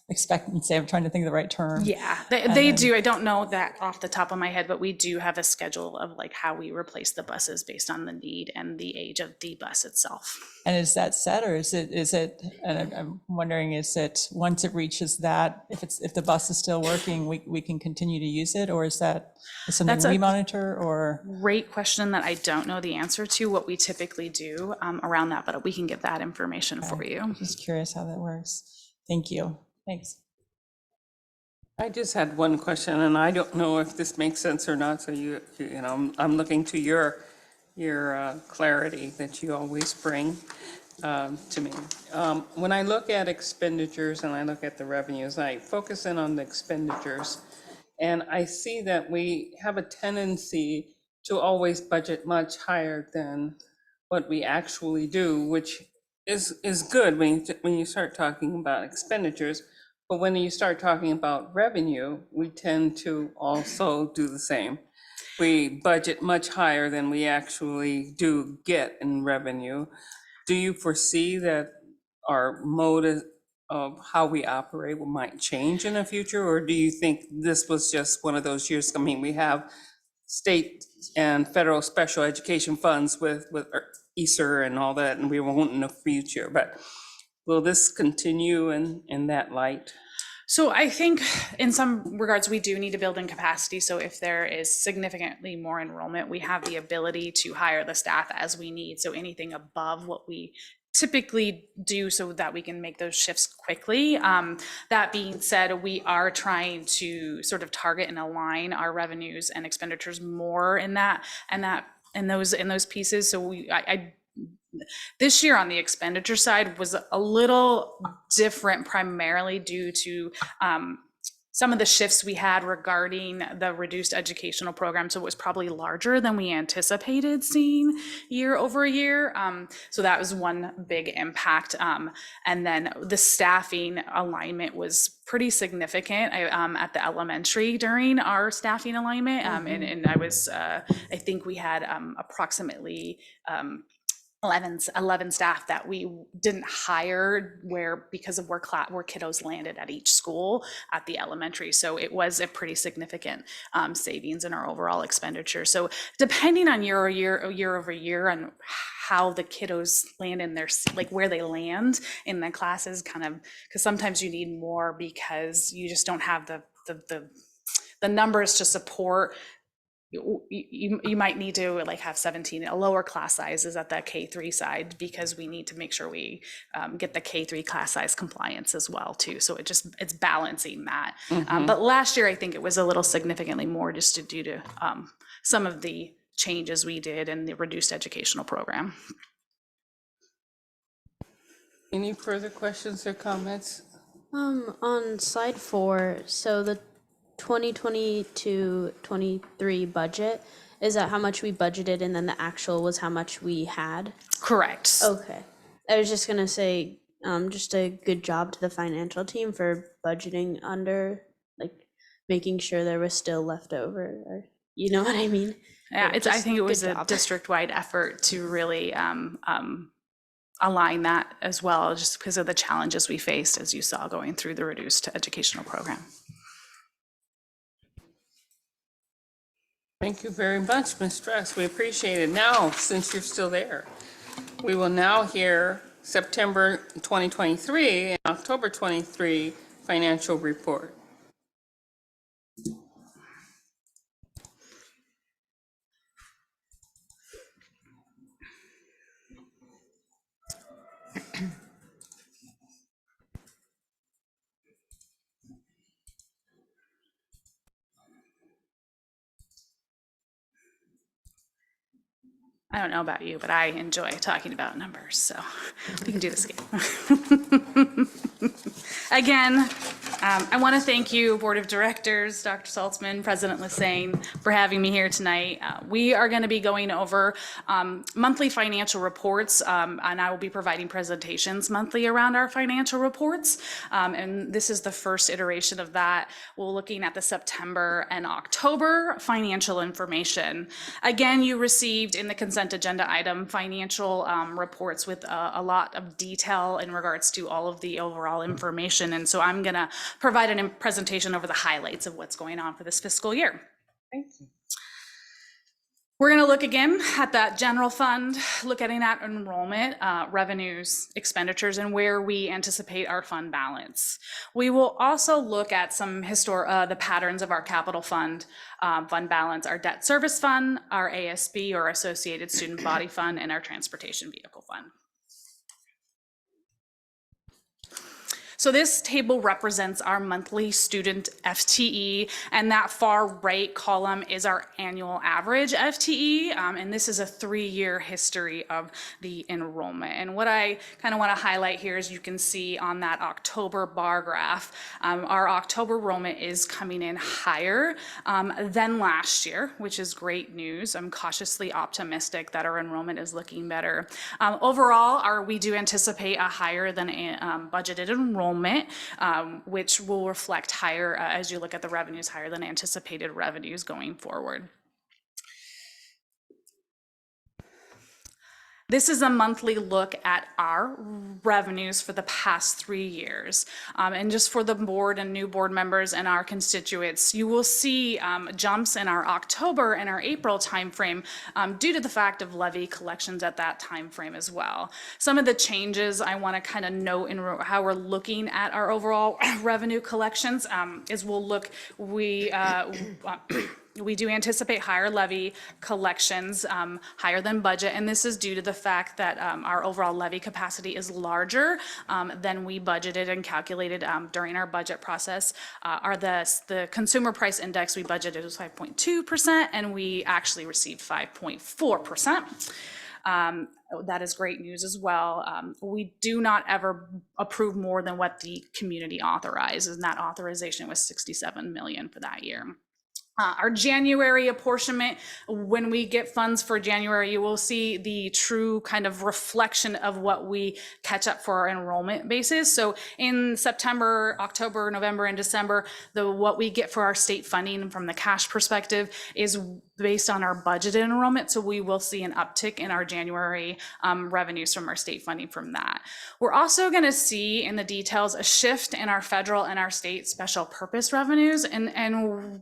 expectancy? I'm trying to think of the right term. Yeah, they do. I don't know that off the top of my head, but we do have a schedule of like how we replace the buses based on the need and the age of the bus itself. And is that set, or is it, and I'm wondering, is it once it reaches that, if the bus is still working, we can continue to use it, or is that something we monitor, or? Great question that I don't know the answer to, what we typically do around that, but we can get that information for you. I'm just curious how that works. Thank you. Thanks. I just had one question, and I don't know if this makes sense or not. So you know, I'm looking to your clarity that you always bring to me. When I look at expenditures and I look at the revenues, I focus in on the expenditures, and I see that we have a tendency to always budget much higher than what we actually do, which is good when you start talking about expenditures. But when you start talking about revenue, we tend to also do the same. We budget much higher than we actually do get in revenue. Do you foresee that our mode of how we operate might change in the future? Or do you think this was just one of those years? I mean, we have state and federal special education funds with ESSER and all that, and we won't in the future, but will this continue in that light? So I think in some regards, we do need to build in capacity. So if there is significantly more enrollment, we have the ability to hire the staff as we need. So anything above what we typically do so that we can make those shifts quickly. That being said, we are trying to sort of target and align our revenues and expenditures more in those pieces. So this year on the expenditure side was a little different, primarily due to some of the shifts we had regarding the reduced educational program. So it was probably larger than we anticipated seeing year over year. So that was one big impact. And then the staffing alignment was pretty significant at the elementary during our staffing alignment. And I think we had approximately 11 staff that we didn't hire because of where kiddos landed at each school at the elementary. So it was a pretty significant savings in our overall expenditure. So depending on year over year on how the kiddos land in their, like where they land in the classes, kind of, because sometimes you need more because you just don't have the numbers to support. You might need to like have 17 lower class sizes at that K3 side, because we need to make sure we get the K3 class size compliance as well too. So it's balancing that. But last year I think it was a little significantly more just due to some of the changes we did in the reduced educational program. Any further questions or comments? On slide 4, so the 2022-23 budget, is that how much we budgeted and then the actual was how much we had? Correct. Okay. I was just gonna say, just a good job to the financial team for budgeting under, like, making sure there was still left over, or, you know what I mean? Yeah, But I just think it was good a job. district-wide effort to really align that as well, just because of the challenges we faced, as you saw, going through the reduced educational program. Thank you very much, Ms. Stress. We appreciate it. Now, since you're still there, we will now hear September 2023 and October 23 financial report. I don't know about you, but I enjoy talking about numbers, so we can do this again. Again, I want to thank you, Board of Directors, Dr. Saltzman, President Lassane, for having me here tonight. We are going to be going over monthly financial reports, and I will be providing presentations monthly around our financial reports. And this is the first iteration of that. We're looking at the September and October financial information. Again, you received in the consent agenda item financial reports with a lot of detail in regards to all of the overall information. And so I'm going to provide a presentation over the highlights of what's going on for this fiscal year. Thank you. We're going to look again at that general fund, looking at enrollment, revenues, expenditures, and where we anticipate our fund balance. We will also look at some the patterns of our capital fund balance, our debt service fund, our ASB or Associated Student Body Fund, and our transportation vehicle fund. So this table represents our monthly student FTE, and that far right column is our annual average FTE, and this is a 3-year history of the enrollment. And what I kind of want to highlight here is you can see on that October bar graph, our October enrollment is coming in higher than last year, which is great news. I'm cautiously optimistic that our enrollment is looking better. Overall, we do anticipate a higher than budgeted enrollment, which will reflect higher, as you look at the revenues, higher than anticipated revenues going forward. This is a monthly look at our revenues for the past 3 years. And just for the board and new board members and our constituents, you will see jumps in our October and our April timeframe due to the fact of levy collections at that timeframe as well. Some of the changes I want to kind of note in how we're looking at our overall revenue collections is we do anticipate higher levy collections, higher than budget, and this is due to the fact that our overall levy capacity is larger than we budgeted and calculated during our budget process. The consumer price index we budgeted was 5.2%, and we actually received 5.4%. That is great news as well. We do not ever approve more than what the community authorizes, and that authorization was $67 million for that year. Our January apportionment, when we get funds for January, you will see the true kind of reflection of what we catch up for our enrollment basis. So in September, October, November, and December, what we get for our state funding from the cash perspective is based on our budgeted enrollment. So we will see an uptick in our January revenues from our state funding from that. We're also going to see in the details a shift in our federal and our state special purpose revenues, and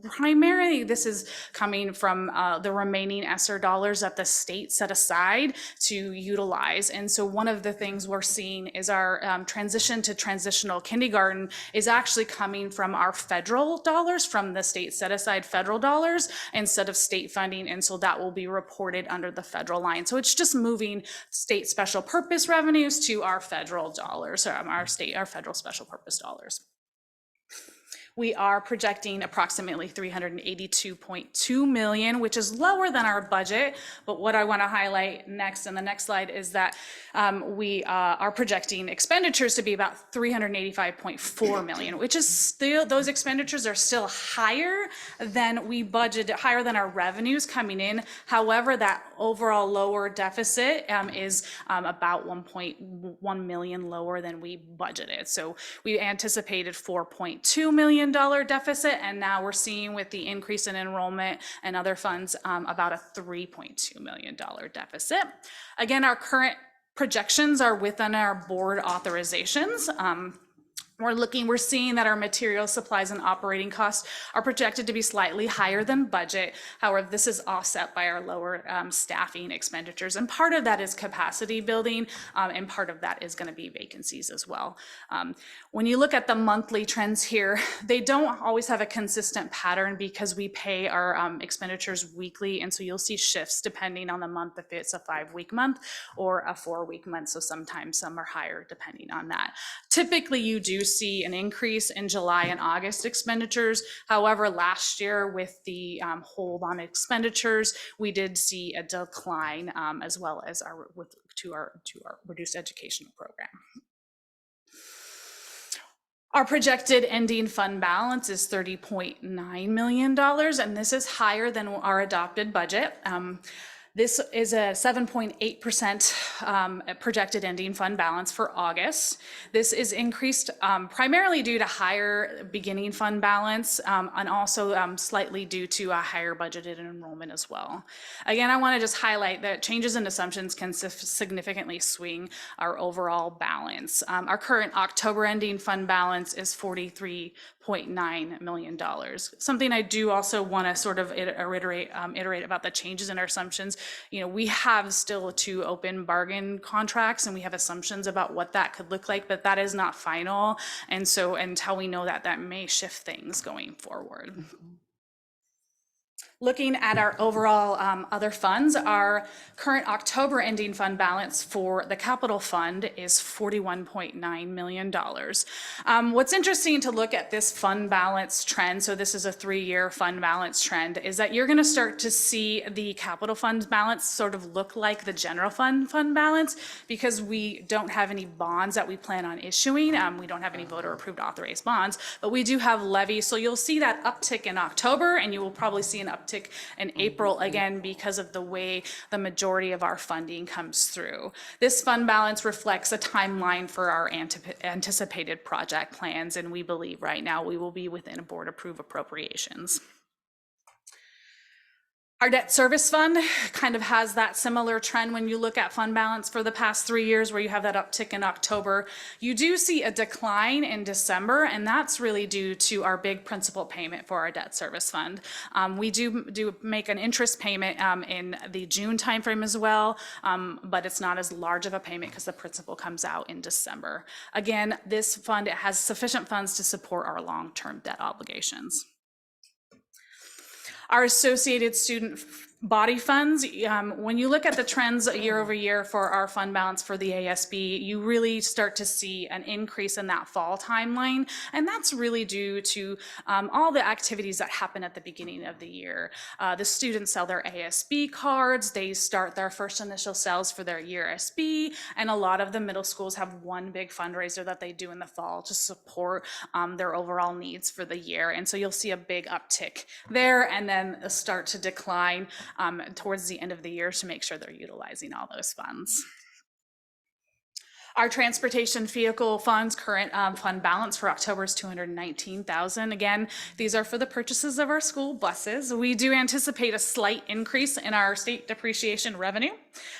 primarily this is coming from the remaining ESSER dollars that the state set aside to utilize. And so one of the things we're seeing is our transition to transitional kindergarten is actually coming from our federal dollars, from the state set aside federal dollars instead of state funding. And so that will be reported under the federal line. So it's just moving state special purpose revenues to our federal dollars, our federal special purpose dollars. We are projecting approximately 382.2 million, which is lower than our budget. But what I want to highlight next in the next slide is that we are projecting expenditures to be about 385.4 million, which is still, those expenditures are still higher than we budgeted, higher than our revenues coming in. However, that overall lower deficit is about 1.1 million lower than we budgeted. So we anticipated $4.2 million deficit, and now we're seeing with the increase in enrollment and other funds about a $3.2 million deficit. Again, our current projections are within our board authorizations. We're seeing that our material, supplies, and operating costs are projected to be slightly higher than budget. However, this is offset by our lower staffing expenditures. And part of that is capacity building, and part of that is going to be vacancies as well. When you look at the monthly trends here, they don't always have a consistent pattern because we pay our expenditures weekly. And so you'll see shifts depending on the month, if it's a 5-week month or a 4-week month. So sometimes some are higher depending on that. Typically, you do see an increase in July and August expenditures. However, last year with the hold on expenditures, we did see a decline as well as our reduced educational program. Our projected ending fund balance is $30.9 million, and this is higher than our adopted budget. This is a 7.8% projected ending fund balance for August. This is increased primarily due to higher beginning fund balance and also slightly due to a higher budgeted enrollment as well. Again, I want to just highlight that changes in assumptions can significantly swing our overall balance. Our current October ending fund balance is $43.9 million. Something I do also want to sort of iterate about the changes in our assumptions. You know, we have still 2 open bargain contracts and we have assumptions about what that could look like, but that is not final. And so until we know that, that may shift things going forward. Looking at our overall other funds, our current October ending fund balance for the capital fund is $41.9 million. What's interesting to look at this fund balance trend, so this is a 3-year fund balance trend, is that you're going to start to see the capital fund balance sort of look like the general fund balance because we don't have any bonds that we plan on issuing. We don't have any voter approved authorized bonds, but we do have levies. So you'll see that uptick in October, and you will probably see an uptick in April again because of the way the majority of our funding comes through. This fund balance reflects a timeline for our anticipated project plans, and we believe right now we will be within a board approved appropriations. Our debt service fund kind of has that similar trend when you look at fund balance for the past 3 years where you have that uptick in October. You do see a decline in December, and that's really due to our big principal payment for our debt service fund. We do make an interest payment in the June timeframe as well, but it's not as large of a payment because the principal comes out in December. Again, this fund, it has sufficient funds to support our long-term debt obligations. Our associated student body funds, when you look at the trends year over year for our fund balance for the ASB, you really start to see an increase in that fall timeline. And that's really due to all the activities that happen at the beginning of the year. The students sell their ASB cards, they start their first initial sales for their year SB, and a lot of the middle schools have one big fundraiser that they do in the fall to support their overall needs for the year. And so you'll see a big uptick there and then start to decline towards the end of the year to make sure they're utilizing all those funds. Our transportation vehicle funds current fund balance for October is $219,000. Again, these are for the purchases of our school buses. We do anticipate a slight increase in our state depreciation revenue,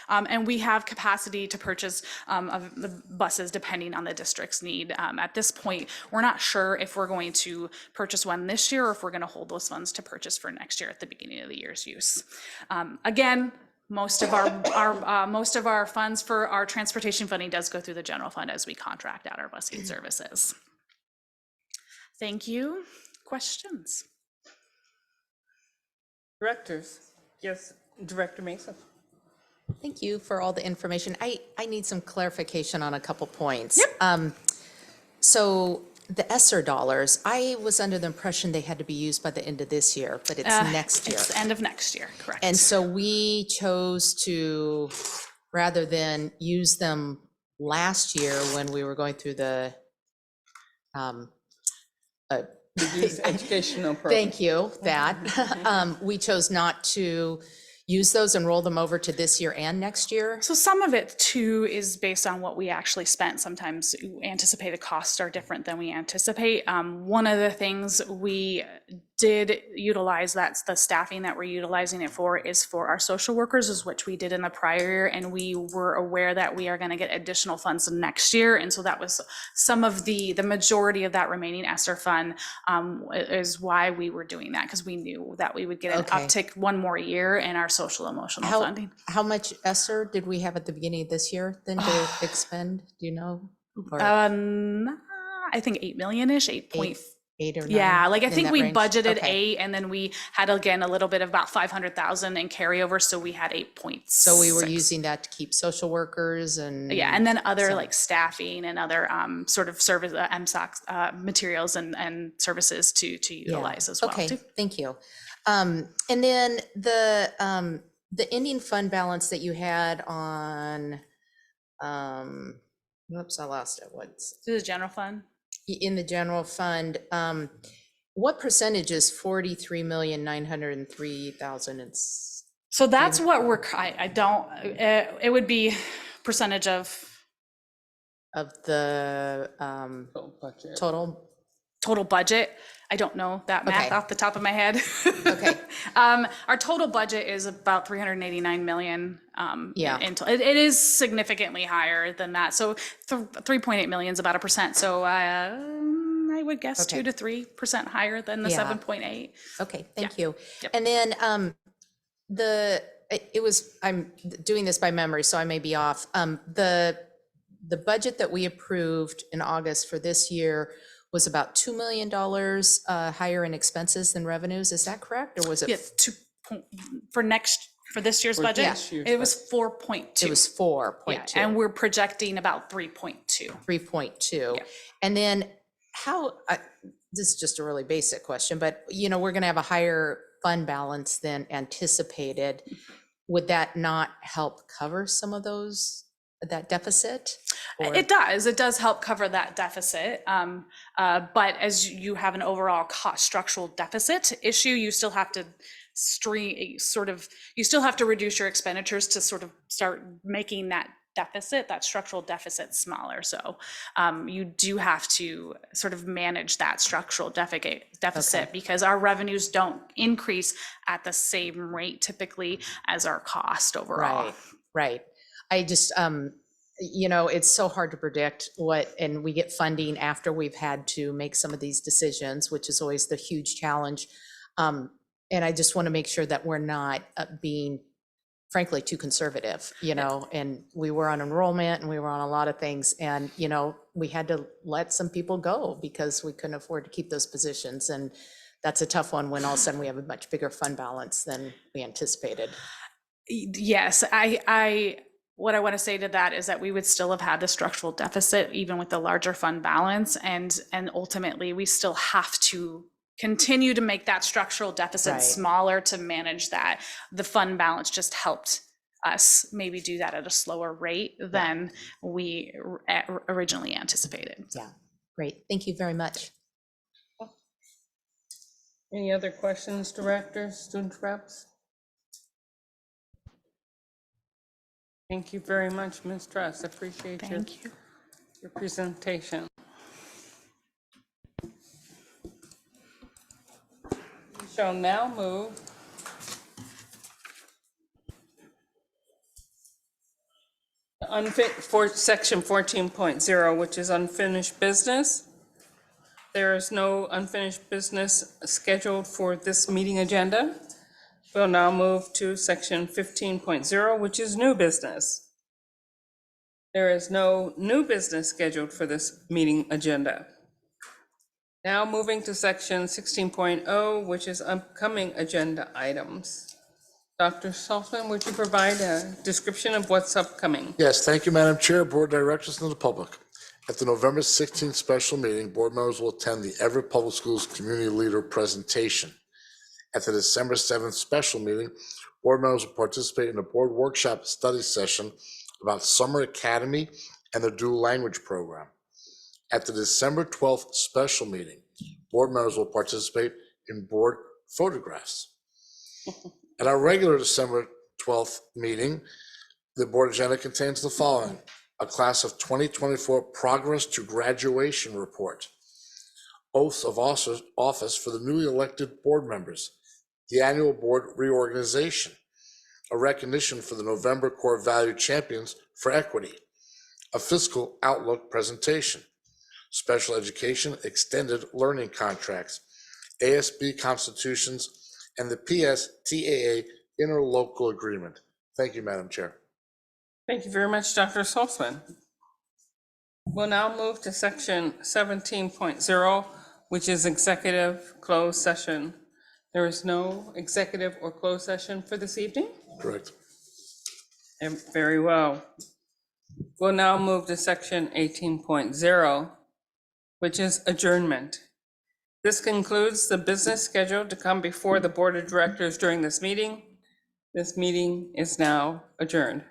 and we have capacity to purchase of the buses depending on the district's need. At this point, we're not sure if we're going to purchase one this year or if we're going to hold those funds to purchase for next year at the beginning of the year's use. Again, most of our funds for our transportation funding does go through the general fund as we contract out our busing services. Thank you. Questions? Directors. Yes, Director Mason. Thank you for all the information. I need some clarification on a couple points. Yep. So the ESSER dollars, I was under the impression they had to be used by the end of this year, but it's next year. It's the end of next year, correct. And so we chose to, rather than use them last year when we were going through the Use educational program. thank you, that. We chose not to use those and roll them over to this year and next year. So some of it too is based on what we actually spent. Sometimes anticipated costs are different than we anticipate. One of the things we did utilize, that's the staffing that we're utilizing it for, is for our social workers, is which we did in the prior year, and we were aware that we are going to get additional funds next year, and so that was some of the majority of that remaining ESSER fund, is why we were doing that, because we knew that we would get an uptick one more year in our social emotional funding. How much ESSER did we have at the beginning of this year then to expend? Do you know? Or I think 8 million-ish, 8 or 9? Yeah, like I in think that we range? budgeted Okay. 8, and then we had again a little bit of about 500,000 in carryover, so we had 8.6. So we were using that to keep social workers and. Yeah, and then other some- like staffing and other sort of service MSOC materials and services to utilize as well. Okay, too. thank you. And then the ending fund balance that you had on, whoops, I lost it. What's To the general fund. in the general fund? What percentage is 43,903,000? So that's what we're. I don't. It would be percentage of the budget. total budget. I don't know that math Okay. off the top of my head. Okay. Our total budget is about 389 million. Yeah. It is significantly higher than that. So 3.8 million is about 1%. So I would guess Okay. 2 to 3% higher than the Yeah. 7.8. Okay, thank you. Yep. And then I'm doing this by memory, so I may be off. The budget that we approved in August for this year was about $2 million higher in expenses than revenues. Is that correct? Or was it? Yes, for this year's For budget, this year's it was 4.2. It was 4.2. Yeah, and we're projecting about 3.2. 3.2. Yeah. And then this is just a really basic question, but we're going to have a higher fund balance than anticipated. Would that not help cover some of that deficit? Or- It does help cover that deficit. But as you have an overall cost structural deficit issue, you still have to you still have to reduce your expenditures to sort of start making that structural deficit smaller. So you do have to sort of manage that structural deficit because our revenues don't increase at the same rate typically as our cost overall. Right. I just, it's so hard to predict and we get funding after we've had to make some of these decisions, which is always the huge challenge. And I just want to make sure that we're not being frankly too conservative, and we were on enrollment and we were on a lot of things, and we had to let some people go because we couldn't afford to keep those positions, and that's a tough one when all of a sudden we have a much bigger fund balance than we anticipated. Yes, what I want to say to that is that we would still have had the structural deficit even with the larger fund balance, and ultimately we still have to continue to make that structural deficit smaller to manage that. The fund balance just helped us maybe do that at a slower rate than we originally anticipated. Yeah, great. Thank you very much. Any other questions, directors, student reps? Thank you very much, Ms. Truss. Appreciate your presentation. We shall now move for section 14.0, which is unfinished business. There is no unfinished business scheduled for this meeting agenda. We'll now move to section 15.0, which is new business. There is no new business scheduled for this meeting agenda. Now moving to section 16.0, which is upcoming agenda items. Dr. Saltzman, would you provide a description of what's upcoming? Yes, thank you, Madam Chair, Board Directors, and the public. At the November 16th special meeting, board members will attend the Everett Public Schools Community Leader presentation. At the December 7th special meeting, board members will participate in a board workshop study session about Summer Academy and the dual language program. At the December 12th special meeting, board members will participate in board photographs. At our regular December 12th meeting, the board agenda contains the following: a class of 2024 progress to graduation report, oaths of office for the newly elected board members, the annual board reorganization, a recognition for the November core value champions for equity, a fiscal outlook presentation, special education extended learning contracts, ASB constitutions, and the PSTAA interlocal agreement. Thank you, Madam Chair. Thank you very much, Dr. Salzman. We'll now move to section 17.0, which is executive closed session. There is no executive or closed session for this evening? Correct. Very well. We'll now move to section 18.0, which is adjournment. This concludes the business scheduled to come before the Board of Directors during this meeting. This meeting is now adjourned.